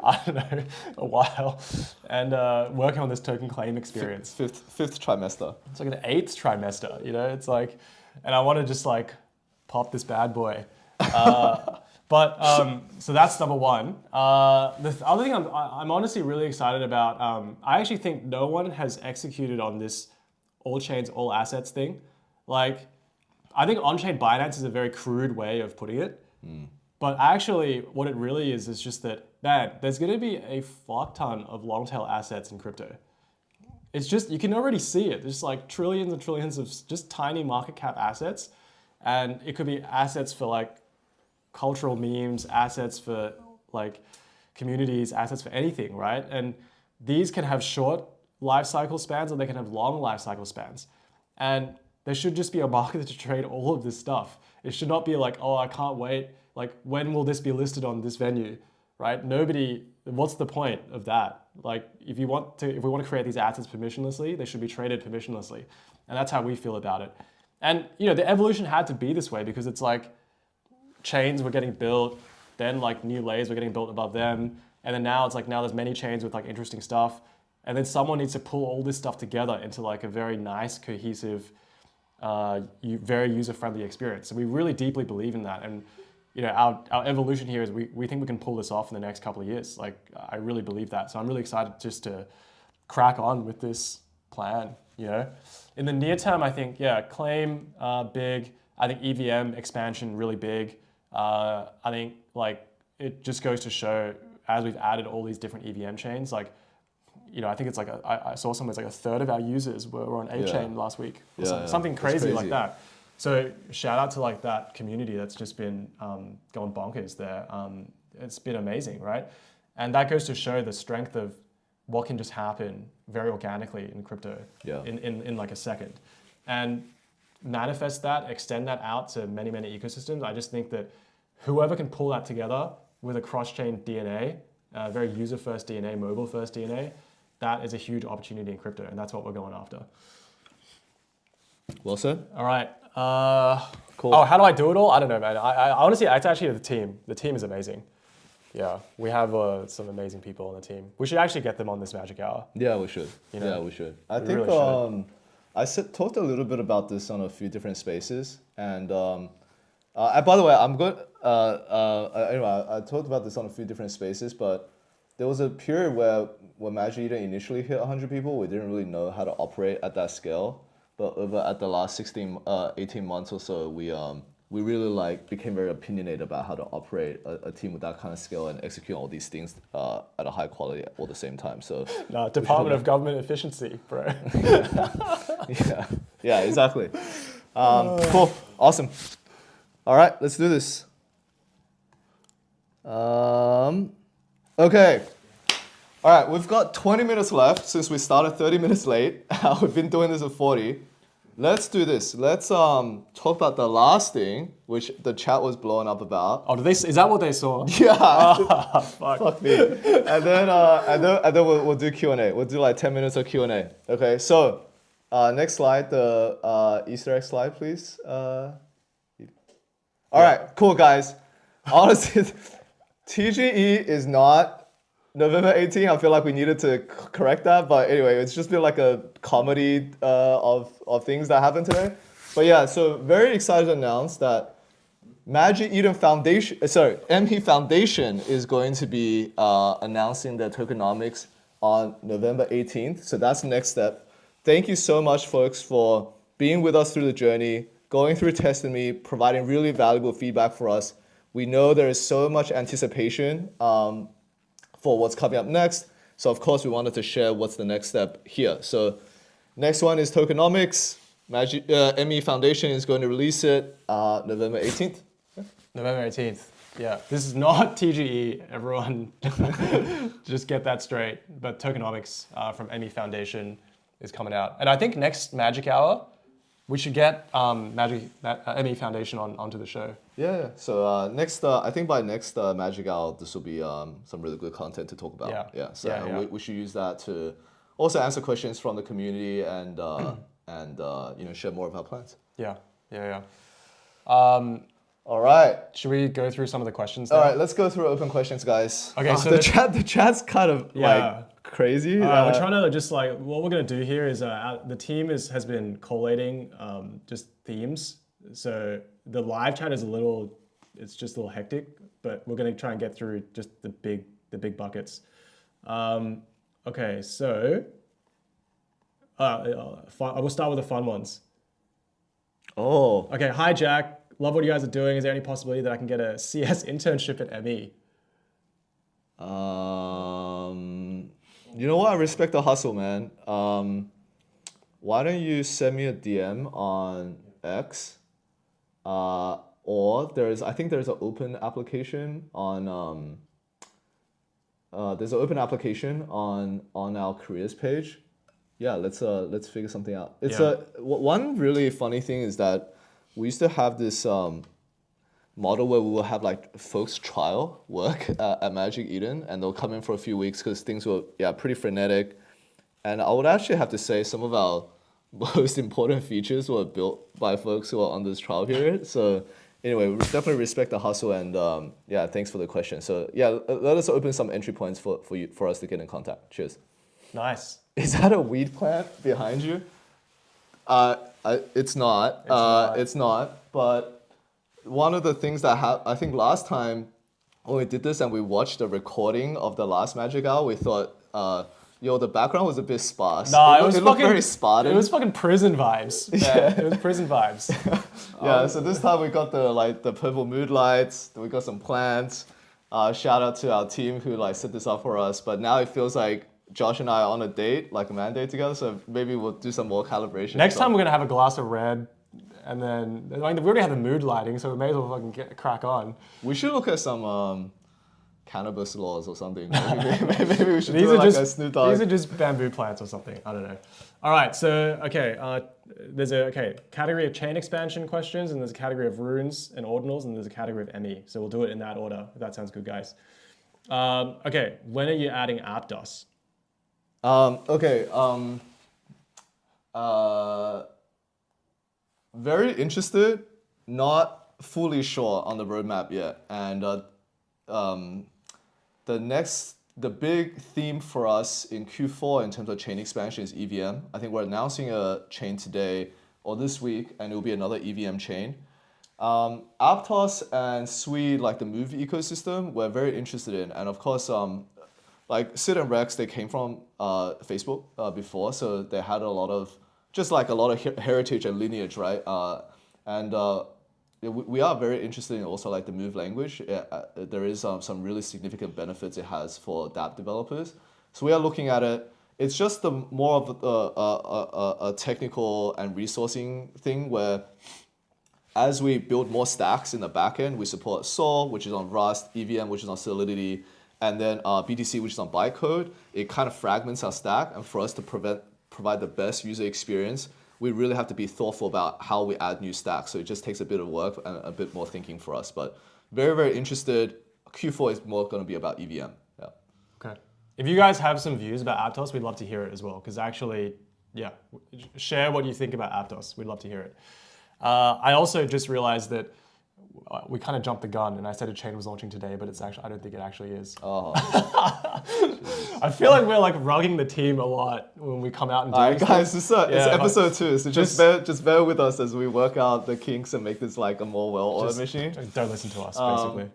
I don't know, a while, and working on this token claim experience. Fifth trimester. It's like an 8th trimester, you know? It's like, and I want to just like pop this bad boy. So that's number one. The other thing I'm honestly really excited about, I actually think no one has executed on this all chains, all assets thing. Like, I think on-chain Binance is a very crude way of putting it. But actually, what it really is just that, man, there's going to be a fuck ton of long tail assets in crypto. It's just, you can already see it. There's like trillions and trillions of just tiny market cap assets. And it could be assets for like cultural memes, assets for like communities, assets for anything, right? And these can have short life cycle spans or they can have long life cycle spans. And there should just be a market to trade all of this stuff. It should not be like, oh, I can't wait. Like, when will this be listed on this venue, right? What's the point of that? Like, if we want to create these assets permissionlessly, they should be traded permissionlessly. And that's how we feel about it. And, you know, the evolution had to be this way because it's like chains were getting built, then like new layers were getting built above them. And then now it's like, now there's many chains with like interesting stuff. And then someone needs to pull all this stuff together into like a very nice, cohesive, very user-friendly experience. So we really deeply believe in that. And, you know, our evolution here is we think we can pull this off in the next couple of years. Like, I really believe that. So I'm really excited just to crack on with this plan, you know. In the near term, I think, yeah, claim big. I think EVM expansion really big. I think like it just goes to show as we've added all these different EVM chains, like, you know, I think it's like I saw somewhere it's like a third of our users were on A chain last week. Or something crazy like that. So shout out to like that community that's just been going bonkers there. It's been amazing, right? And that goes to show the strength of what can just happen very organically in crypto in like a second. And manifest that, extend that out to many, many ecosystems. I just think that whoever can pull that together with a cross-chain DNA, very user-first DNA, mobile-first DNA, that is a huge opportunity in crypto, and that's what we're going after. Well said. All right. Cool. Oh, how do I do it all? I don't know, man. I honestly, it's actually the team. The team is amazing. Yeah, we have some amazing people on the team. We should actually get them on this Magic Hour. Yeah, we should. You know? Yeah, we should. I We think really should. talked a little bit about this on a few different spaces, and by the way, I'm good. Anyway, I talked about this on a few different spaces, but there was a period where when Magic Eden initially hit 100 people, we didn't really know how to operate at that scale. But over at the last 18 months or so, we really became very opinionated about how to operate a team with that kind of scale and execute all these things at a high quality all the same time. So no, Department of Government Efficiency, bro. yeah, exactly. Cool, awesome. All right, let's do this. Okay. All right, we've got 20 minutes left since we started 30 minutes late. We've been doing this at 40. Let's do this. Let's talk about the last thing, which the chat was blowing up about. Oh, is that what they saw? Yeah. Oh, Fuck me. And then we'll do Q&A. We'll do like 10 minutes of Q&A. Okay. So next slide, the Easter egg slide, please. All right. Cool, guys. Honestly, TGE is not November 18th. I feel like we needed to correct that, but anyway, it's just been like a comedy of things that happened today. But yeah, so very excited to announce that Magic Eden Foundation, MP Foundation is going to be announcing their tokenomics on November 18th. So that's the next step. Thank you so much, folks, for being with us through the journey, going through Testme, providing really valuable feedback for us. We know there is so much anticipation for what's coming up next. So of course we wanted to share what's the next step here. So next one is Tokenomics. ME Foundation is going to release it November 18th. November 18th. Yeah, this is not TGE, everyone. Just get that straight. But Tokenomics from ME Foundation is coming out. And I think next Magic Hour, we should get ME Foundation onto the show. Yeah. So next, I think by next Magic Hour, this will be some really good content to talk about. Yeah. So we should use that to also answer questions from the community and share more of our plans. Yeah. All right. Should we go through some of the questions now? All right, let's go through open questions, guys. Okay, so the chat's kind of crazy. We're trying to just what we're gonna do here is the team has been collating just themes. So the live chat is it's just a little hectic, but we're gonna try and get through just the big buckets. Okay, so I will start with the fun ones. Oh. Okay, hi Jack. Love what you guys are doing. Is there any possibility that I can get a CS internship at ME? You know what? I respect the hustle, man. Why don't you send me a DM on X? Or I think there's an open application on our careers page. Yeah, let's figure something out. One really funny thing is that we used to have this model where we will have folks trial work at Magic Eden, and they'll come in for a few weeks because things were pretty frenetic. And I would actually have to say some of our most important features were built by folks who are on this trial period. So anyway, we definitely respect the hustle, and thanks for the question. So let us open some entry points for us to get in contact. Cheers. Nice. Is that a weed plant behind you? It's not. It's not. But one of the things that I think last time when we did this and we watched the recording of the last Magic Hour, we thought, the background was a bit sparse. Nah, it looked very Spartan. It was fucking prison vibes. Yeah, it was prison vibes. So this time we got the purple mood lights. We got some plants. Shout out to our team who set this up for us. But now it feels like Josh and I are on a date, like a man date together. So maybe we'll do some more calibration. Next time we're gonna have a glass of red, and then we already have the mood lighting, so we may as well fucking crack on. We should look at some cannabis laws or something. Maybe we should These do are like just a Snoop Dogg. these are just bamboo plants or something. I don't know. All right, so there's a category of chain expansion questions, and there's a category of runes and ordinals, and there's a category of ME. So we'll do it in that order. If that sounds good, guys. Okay, when are you adding Aptos? Very interested, not fully sure on the roadmap yet. And the big theme for us in Q4 in terms of chain expansion is EVM. I think we're announcing a chain today or this week, and it will be another EVM chain. Aptos and Sui, like the Move ecosystem, we're very interested in. And of course, like Sid and Rex, they came from Facebook before, so they had a lot of heritage and lineage, right? We are very interested in also like the Move language. There is some really significant benefits it has for dApp developers. So we are looking at it. It's just more of a technical and resourcing thing where as we build more stacks in the backend, we support Sol, which is on Rust, EVM, which is on Solidity, and then BTC, which is on bytecode. It kind of fragments our stack, and for us to provide the best user experience, we really have to be thoughtful about how we add new stacks. So it just takes a bit of work and a bit more thinking for us. But very, very interested. Q4 is more going to be about EVM. Yeah. Okay. If you guys have some views about Aptos, we'd love to hear it as well. Because actually, yeah, share what you think about Aptos. We'd love to hear it. I also just realized that we kind of jumped the gun, and I said a chain was launching today, but it's actually, I don't think it actually is. Oh. I feel like we're like rugging the team a lot when we come out and do All right, these guys, things. it's episode 2, so just bear with us as we work out the kinks and make this like a more well-oiled machine. Don't listen to us, basically.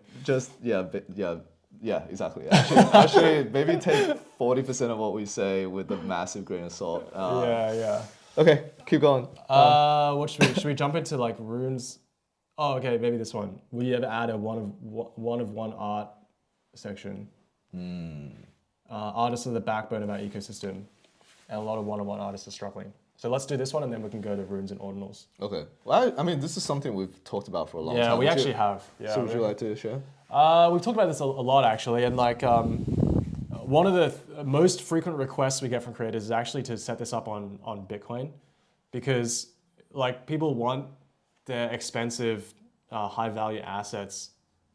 Yeah, exactly. Actually, maybe take 40% of what we say with a massive grain of salt. Yeah. Okay, keep going. What should we jump into like runes? Oh, okay, maybe this one. Will you ever add a one of one art section? Artists are the backbone of our ecosystem, and a lot of one-on-one artists are struggling. So let's do this one, and then we can go to runes and ordinals. Okay. Well, I mean, this is something we've talked about for a long time. Yeah, we actually have. Yeah, so would you like to share? We've talked about this a lot, actually, and like one of the most frequent requests we get from creators is actually to set this up on Bitcoin, because like people want their expensive, high-value assets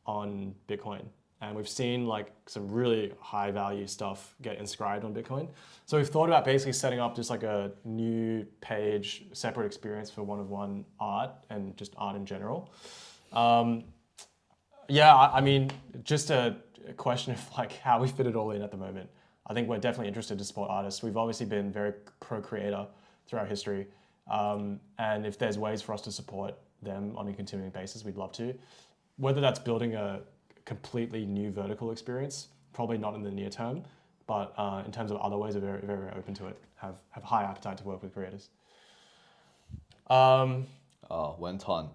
on Bitcoin. And we've seen like some really high-value stuff get inscribed on Bitcoin. So we've thought about basically setting up just like a new page, separate experience for one-of-one art and just art in general. Yeah, I mean, just a question of like how we fit it all in at the moment. I think we're definitely interested to support artists. We've obviously been very pro-creator through our history. And if there's ways for us to support them on a continuing basis, we'd love to. Whether that's building a completely new vertical experience, probably not in the near term, but in terms of other ways, we're very, very open to it. Have high appetite to work with creators. Went on.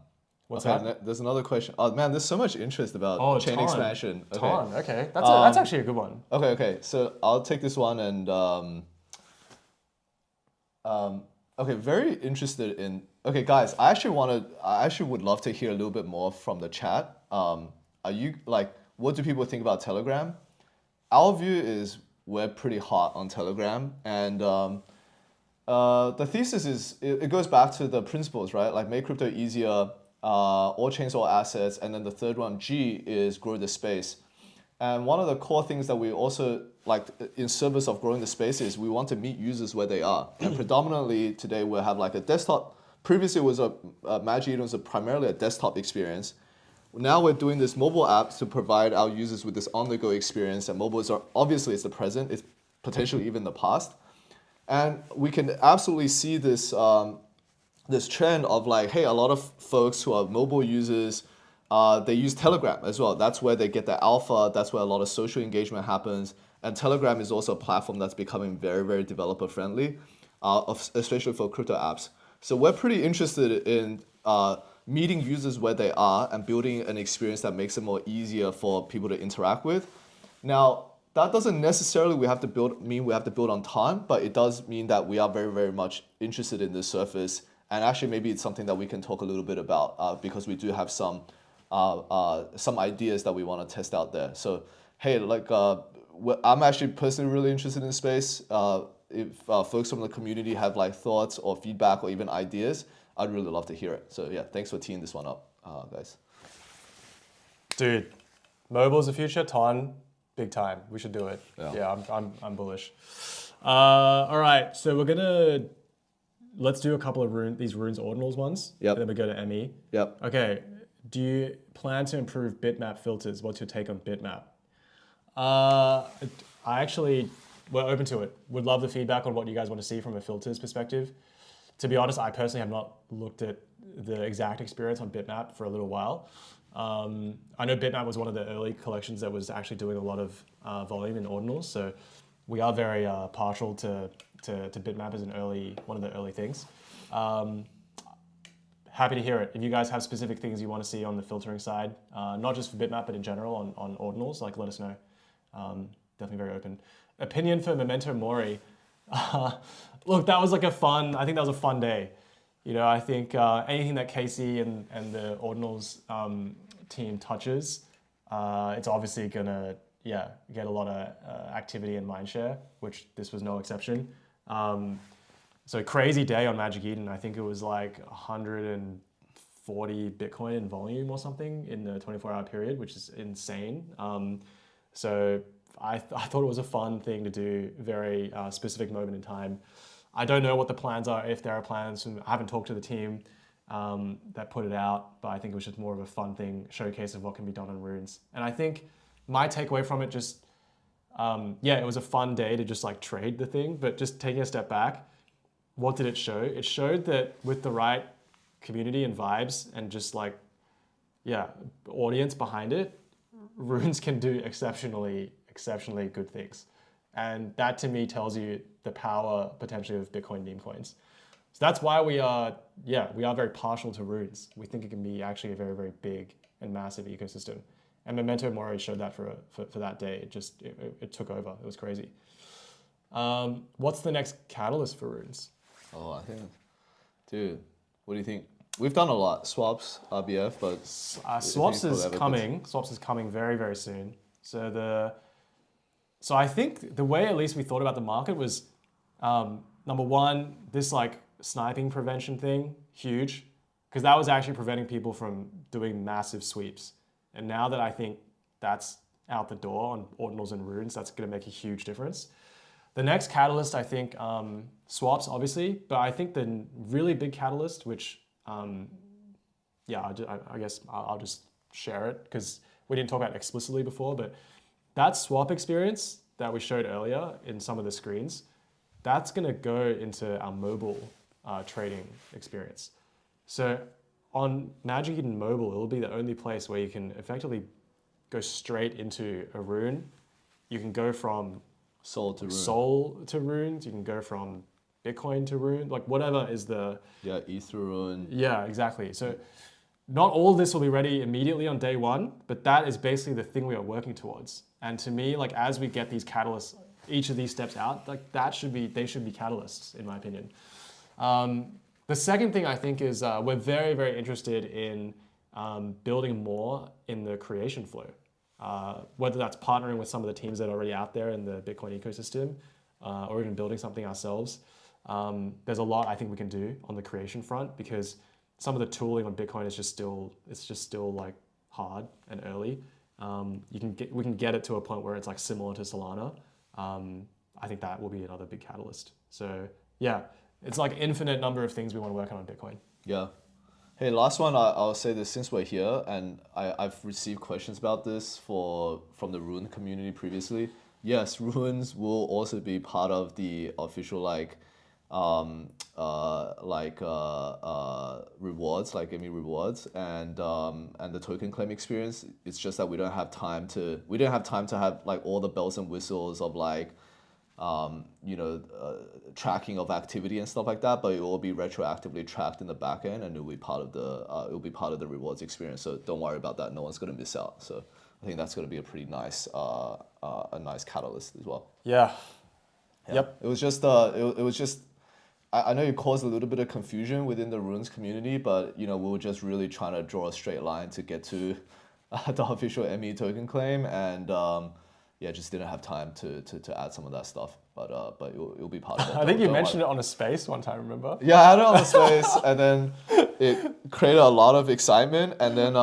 What's okay, that? There's another question. Oh man, there's so much interest about chain expansion. Okay. Okay, that's actually a good one. Okay. So I'll take this one and okay, very interested in. Okay, guys, I actually would love to hear a little bit more from the chat. Are you like, what do people think about Telegram? Our view is we're pretty hot on Telegram, and the thesis is it goes back to the principles, right? Like make crypto easier, all chains, all assets, and then the third one, G, is grow the space. And one of the core things that we also like in service of growing the space is we want to meet users where they are. And predominantly today we have like a desktop. Previously it was Magic Eden was primarily a desktop experience. Now we're doing this mobile app to provide our users with this on-the-go experience, and mobile is obviously it's the present, it's potentially even the past. And we can absolutely see this this trend of like, hey, a lot of folks who are mobile users, they use Telegram as well. That's where they get the alpha. That's where a lot of social engagement happens. And Telegram is also a platform that's becoming very, very developer friendly, especially for crypto apps. So we're pretty interested in meeting users where they are and building an experience that makes it more easier for people to interact with. Now, that doesn't necessarily mean we have to build on time, but it does mean that we are very, very much interested in this surface. And actually, maybe it's something that we can talk a little bit about because we do have some ideas that we want to test out there. So hey, like I'm actually personally really interested in space. If folks from the community have like thoughts or feedback or even ideas, I'd really love to hear it. So yeah, thanks for teeing this one up, guys. Dude, mobile's the future. Ton, big time. We should do it. Yeah. Yeah, I'm bullish. All right, so let's do a couple of these runes ordinals ones. Yep. And then we go to ME. Yep. Okay. Do you plan to improve bitmap filters? What's your take on bitmap? We're open to it. Would love the feedback on what you guys want to see from a filters perspective. To be honest, I personally have not looked at the exact experience on bitmap for a little while. I know bitmap was one of the early collections that was actually doing a lot of volume in ordinals, so we are very partial to bitmap as one of the early things. Happy to hear it. If you guys have specific things you want to see on the filtering side, not just for bitmap, but in general on ordinals, like let us know. Definitely very open. Opinion for Memento Mori. Look, that was like I think that was a fun day. You know, I think anything that Casey and the ordinals team touches, it's obviously gonna get a lot of activity and mindshare, which this was no exception. So crazy day on Magic Eden. I think it was like 140 Bitcoin in volume or something in the 24-hour period, which is insane. So I thought it was a fun thing to do, very specific moment in time. I don't know what the plans are, if there are plans. I haven't talked to the team that put it out, but I think it was just more of a fun thing, showcase of what can be done on runes. And I think my takeaway from it it was a fun day to just like trade the thing, but just taking a step back, what did it show? It showed that with the right community and vibes and just like, audience behind it, runes can do exceptionally good things. And that to me tells you the power potentially of Bitcoin meme coins. So that's why we are very partial to runes. We think it can be actually a very, very big and massive ecosystem. And Memento Mori showed that for that day. It took over. It was crazy. What's the next catalyst for runes? Oh, I think, dude, what do you think? We've done a lot. Swaps, RBF, but Swaps is coming. Swaps is coming very, very soon. So I think the way at least we thought about the market was, number one, this like sniping prevention thing, huge, because that was actually preventing people from doing massive sweeps. And now that I think that's out the door on ordinals and runes, that's going to make a huge difference. The next catalyst, I think, swaps, obviously, but I think the really big catalyst, which, I guess I'll just share it because we didn't talk about it explicitly before, but that swap experience that we showed earlier in some of the screens, that's going to go into our mobile trading experience. So on Magic Eden Mobile, it'll be the only place where you can effectively go straight into a rune. You can go from Sol to runes. You can go from Bitcoin to rune, like whatever is the... Yeah, Ether rune. Yeah, exactly. So not all of this will be ready immediately on day one, but that is basically the thing we are working towards. And to me, like as we get these catalysts, each of these steps out, like they should be catalysts, in my opinion. The second thing I think is we're very, very interested in building more in the creation flow. Whether that's partnering with some of the teams that are already out there in the Bitcoin ecosystem, or even building something ourselves. There's a lot I think we can do on the creation front because some of the tooling on Bitcoin is just still like hard and early. We can get it to a point where it's like similar to Solana. I think that will be another big catalyst. So yeah, it's like infinite number of things we want to work on Bitcoin. Yeah. Hey, last one, I'll say this since we're here, and I've received questions about this from the Rune community previously. Yes, Runes will also be part of the official rewards, like gaming rewards, and the token claim experience. It's just that we didn't have time to have like all the bells and whistles of like tracking of activity and stuff like that, but it will be retroactively tracked in the back end, and it will be part of the rewards experience. So don't worry about that. No one's gonna miss out. So I think that's gonna be a pretty nice nice catalyst as well. Yeah. Yeah. Yep. It was just I know it caused a little bit of confusion within the Runes community, but we were just really trying to draw a straight line to get to the official ME token claim, and yeah, just didn't have time to add some of that stuff. But it'll be part of it. I think you mentioned it on a space one time, remember? Yeah, I had it on the space, and then it created a lot of excitement, and then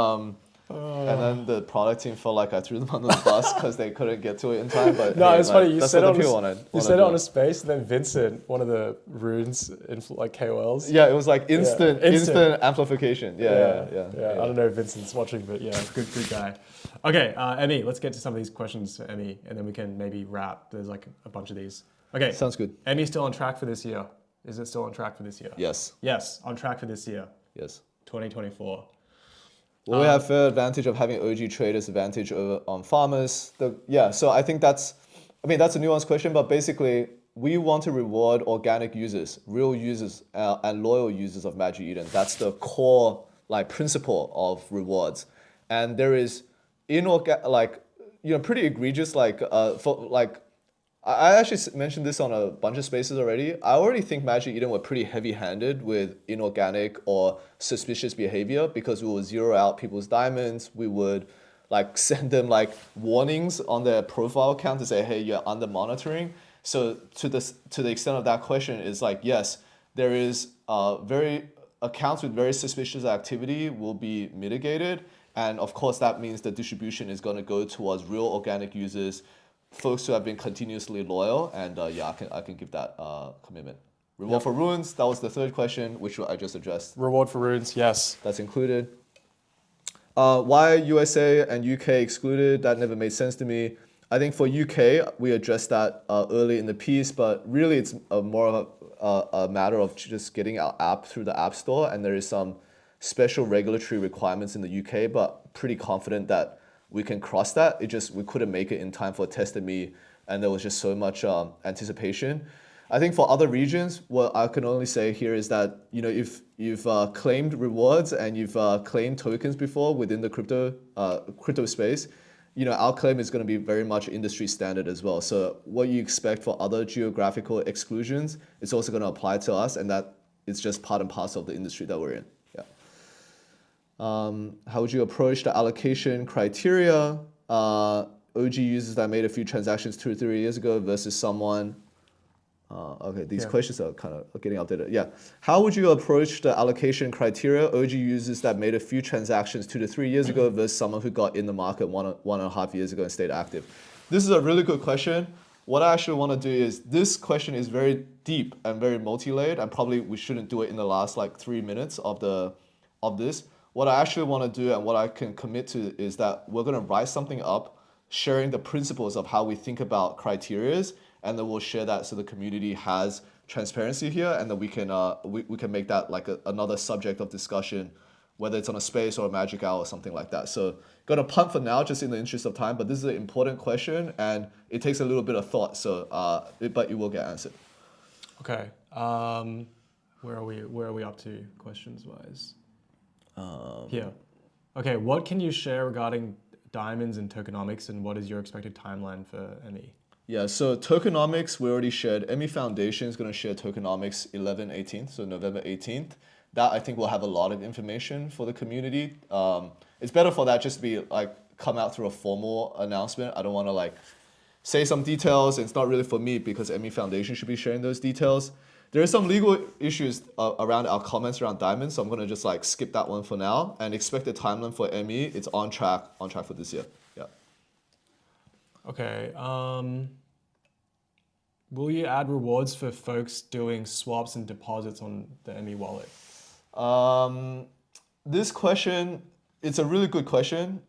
the product team felt like I threw them under the bus because they couldn't get to it in time. But No, hey, it's like, funny. You that's said, what it the on, people you said it on a space, and then Vincent, one of the runes, like KOLs. Yeah, it was like instant amplification. Yeah. I don't know if Vincent's watching, but yeah, good guy. Okay, Emmy, let's get to some of these questions for Emmy, and then we can maybe wrap. There's like a bunch of these. Okay. Sounds good. Emmy's still on track for this year. Is it still on track for this year? Yes. Yes, on track for this year. Yes. 2024. Will we have fair advantage of having OG traders advantage on farmers? So I think that's a nuanced question, but basically we want to reward organic users, real users, and loyal users of Magic Eden. That's the core principle of rewards, and there is pretty egregious I actually mentioned this on a bunch of spaces already. I already think Magic Eden were pretty heavy-handed with inorganic or suspicious behavior because we would zero out people's diamonds. We would send them warnings on their profile account to say, hey, you're under monitoring. So to the extent of that question is yes, there is accounts with very suspicious activity will be mitigated. And of course, that means the distribution is going to go towards real organic users, folks who have been continuously loyal, and I can give that commitment. Reward for runes, that was the third question, which I just addressed. Reward for runes, yes. That's included. Why USA and UK excluded? That never made sense to me. I think for UK, we addressed that early in the piece, but really it's more of a matter of just getting our app through the App Store, and there is some special regulatory requirements in the UK, but pretty confident that we can cross that. We couldn't make it in time for Testme, and there was just so much anticipation. I think for other regions, what I can only say here is that if you've claimed rewards and you've claimed tokens before within the crypto space, our claim is going to be very much industry standard as well. So what you expect for other geographical exclusions, it's also going to apply to us, and that it's just part and parcel of the industry that we're in. How would you approach the allocation criteria? OG users that made a few transactions 2 or 3 years ago versus someone. These questions are kind of getting updated. Yeah. How would you approach the allocation criteria? OG users that made a few transactions 2 to 3 years ago versus someone who got in the market 1.5 years ago and stayed active. This is a really good question. What I actually want to do is, this question is very deep and very multi-layered, and probably we shouldn't do it in the last 3 minutes of this. What I actually want to do and what I can commit to is that we're going to write something up, sharing the principles of how we think about criterias, and then we'll share that so the community has transparency here, and then we can make that another subject of discussion, whether it's on a space or a magic hour or something like that. So gonna punt for now, just in the interest of time, but this is an important question and it takes a little bit of thought. So, but it will get answered. Okay. Where are we up to questions wise? Here. Okay, what can you share regarding diamonds and tokenomics, and what is your expected timeline for ME? Yeah, so tokenomics, we already shared. ME Foundation is going to share tokenomics 18th, so November 18th. That I think will have a lot of information for the community. It's better for that just to be come out through a formal announcement. I don't want to say some details. It's not really for me because ME Foundation should be sharing those details. There are some legal issues around our comments around diamonds, so I'm going to just skip that one for now and expect the timeline for ME. It's on track for this year. Yeah. Okay. Will you add rewards for folks doing swaps and deposits on the ME wallet? This question, it's a really good question.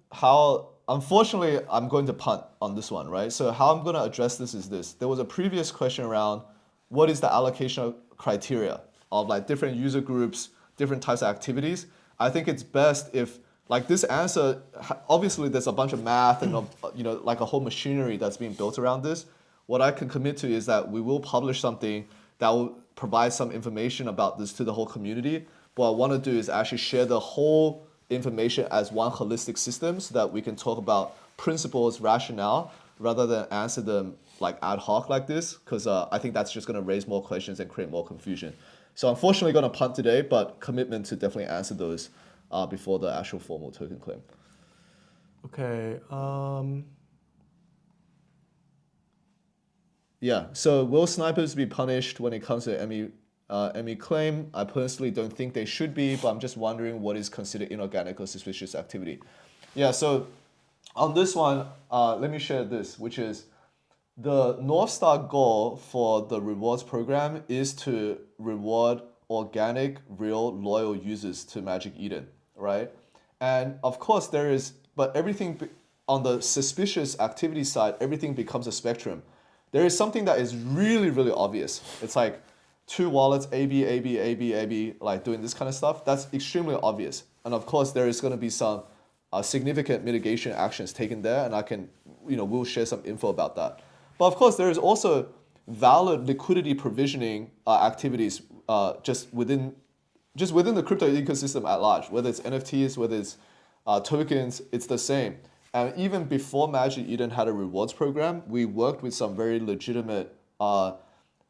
Unfortunately, I'm going to punt on this one, right? So how I'm going to address this is this. There was a previous question around what is the allocation criteria of different user groups, different types of activities. I think it's best if this answer, obviously there's a bunch of math and a whole machinery that's being built around this. What I can commit to is that we will publish something that will provide some information about this to the whole community. What I want to do is actually share the whole information as one holistic system so that we can talk about principles, rationale, rather than answer them ad hoc like this, because I think that's just going to raise more questions and create more confusion. So unfortunately going to punt today, but commitment to definitely answer those before the actual formal token claim. Okay. Yeah. So will snipers be punished when it comes to ME claim? I personally don't think they should be, but I'm just wondering what is considered inorganic or suspicious activity. Yeah. So on this one, let me share this, which is the North Star goal for the rewards program is to reward organic, real, loyal users to Magic Eden, right? And of course but on the suspicious activity side, everything becomes a spectrum. There is something that is really, really obvious. It's like two wallets, AB, AB, AB, AB, like doing this kind of stuff. That's extremely obvious. And of course, there is going to be some significant mitigation actions taken there, and we'll share some info about that. But of course, there is also valid liquidity provisioning activities just within the crypto ecosystem at large, whether it's NFTs, whether it's tokens, it's the same. And even before Magic Eden had a rewards program, we worked with some very legitimate,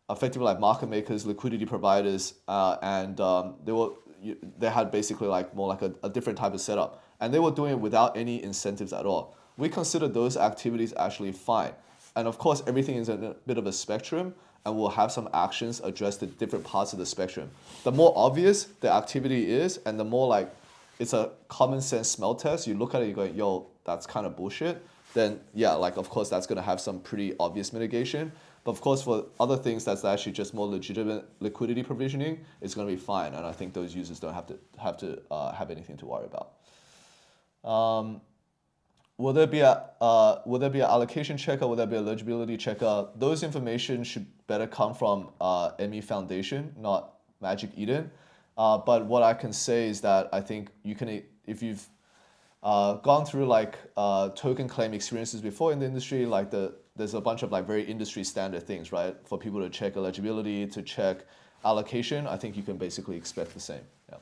effectively like market makers, liquidity providers, and they had basically like more like a different type of setup. And they were doing it without any incentives at all. We consider those activities actually fine. And of course, everything is a bit of a spectrum, and we'll have some actions address the different parts of the spectrum. The more obvious the activity is, and the more like it's a common sense smell test, you look at it, you go, yo, that's kind of bullshit, then yeah, like of course that's gonna have some pretty obvious mitigation. But of course for other things that's actually just more legitimate liquidity provisioning, it's gonna be fine. And I think those users don't have anything to worry about. Will there be an allocation checker? Will there be a eligibility checker? Those information should better come from ME Foundation, not Magic Eden. But what I can say is that I think if you've gone through like token claim experiences before in the industry, like there's a bunch of like very industry standard things, right? For people to check eligibility, to check allocation, I think you can basically expect the same. Yeah.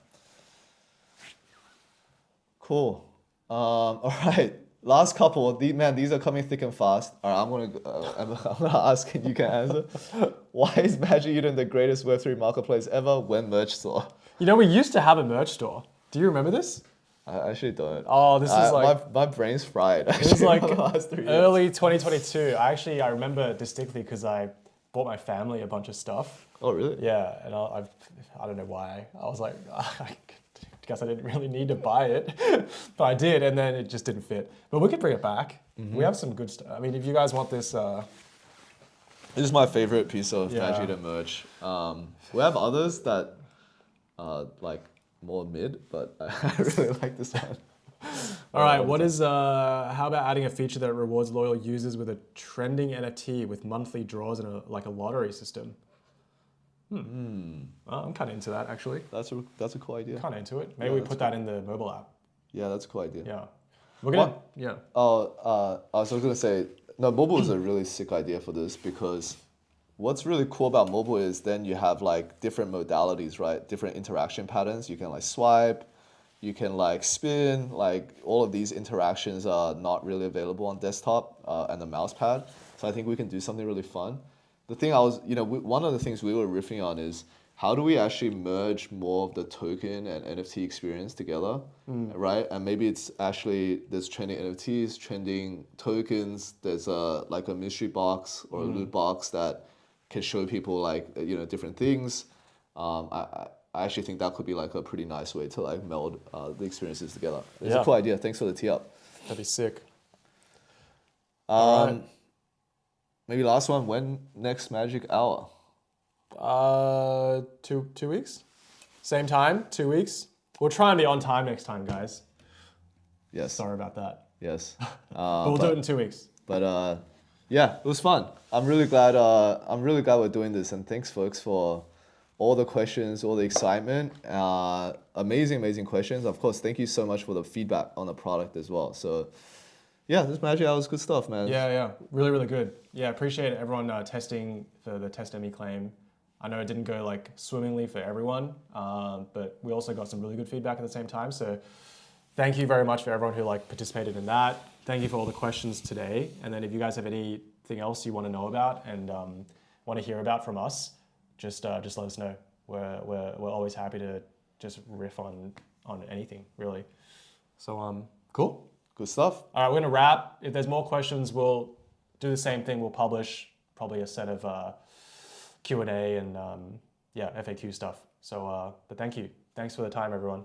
Cool. All right. Last couple. These are coming thick and fast. All right, I'm gonna ask, and you can answer. Why is Magic Eden the greatest Web3 marketplace ever? When merch store? You know, we used to have a merch store. Do you remember this? I actually don't. Oh, this is like my brain's fried. Actually, this is like the last 3 years. early 2022. I remember distinctly because I bought my family a bunch of stuff. Oh, really? Yeah, and I don't know why. I was like, I guess I didn't really need to buy it, but I did, and then it just didn't fit. But we could bring it back. Mm-hmm. We have some good stuff. I mean, if you guys want this. This is my favorite piece of Magic Eden merch. We have others that like more mid, but I really like this one. All right, how about adding a feature that rewards loyal users with a trending NFT with monthly draws and a lottery system? I'm kind of into that actually. That's a cool idea. Kind of into it. Maybe we put that in the mobile app. Yeah, that's a cool idea. Yeah. We're gonna. Yeah. I was gonna say, no, mobile is a really sick idea for this, because what's really cool about mobile is then you have like different modalities, right? Different interaction patterns. You can like swipe, you can like spin, like all of these interactions are not really available on desktop and the mouse pad. So I think we can do something really fun. The thing one of the things we were riffing on is how do we actually merge more of the token and NFT experience together, right? And maybe it's actually there's trending NFTs, trending tokens. There's a mystery box or a loot box that can show people like different things. I actually think that could be like a pretty nice way to like meld the experiences together. It's a cool idea. Thanks for the tee up. That'd be sick. Maybe last one. When next Magic Hour? 2 weeks. Same time. 2 weeks. We'll try and be on time next time, guys. Yes. Sorry about that. Yes. But we'll do it in 2 weeks. But yeah, it was fun. I'm really glad we're doing this, and thanks folks for all the questions, all the excitement. Amazing questions. Of course, thank you so much for the feedback on the product as well. So yeah, this Magic Hour was good stuff, man. Yeah. Really good. Yeah, appreciate everyone testing for the Testme claim. I know it didn't go like swimmingly for everyone, but we also got some really good feedback at the same time. So thank you very much for everyone who like participated in that. Thank you for all the questions today. And then if you guys have anything else you want to know about and want to hear about from us, just let us know. We're always happy to just riff on anything really. So cool. Good stuff. All right, we're gonna wrap. If there's more questions, we'll do the same thing. We'll publish probably a set of Q&A and yeah, FAQ stuff. So, but thank you. Thanks for the time, everyone.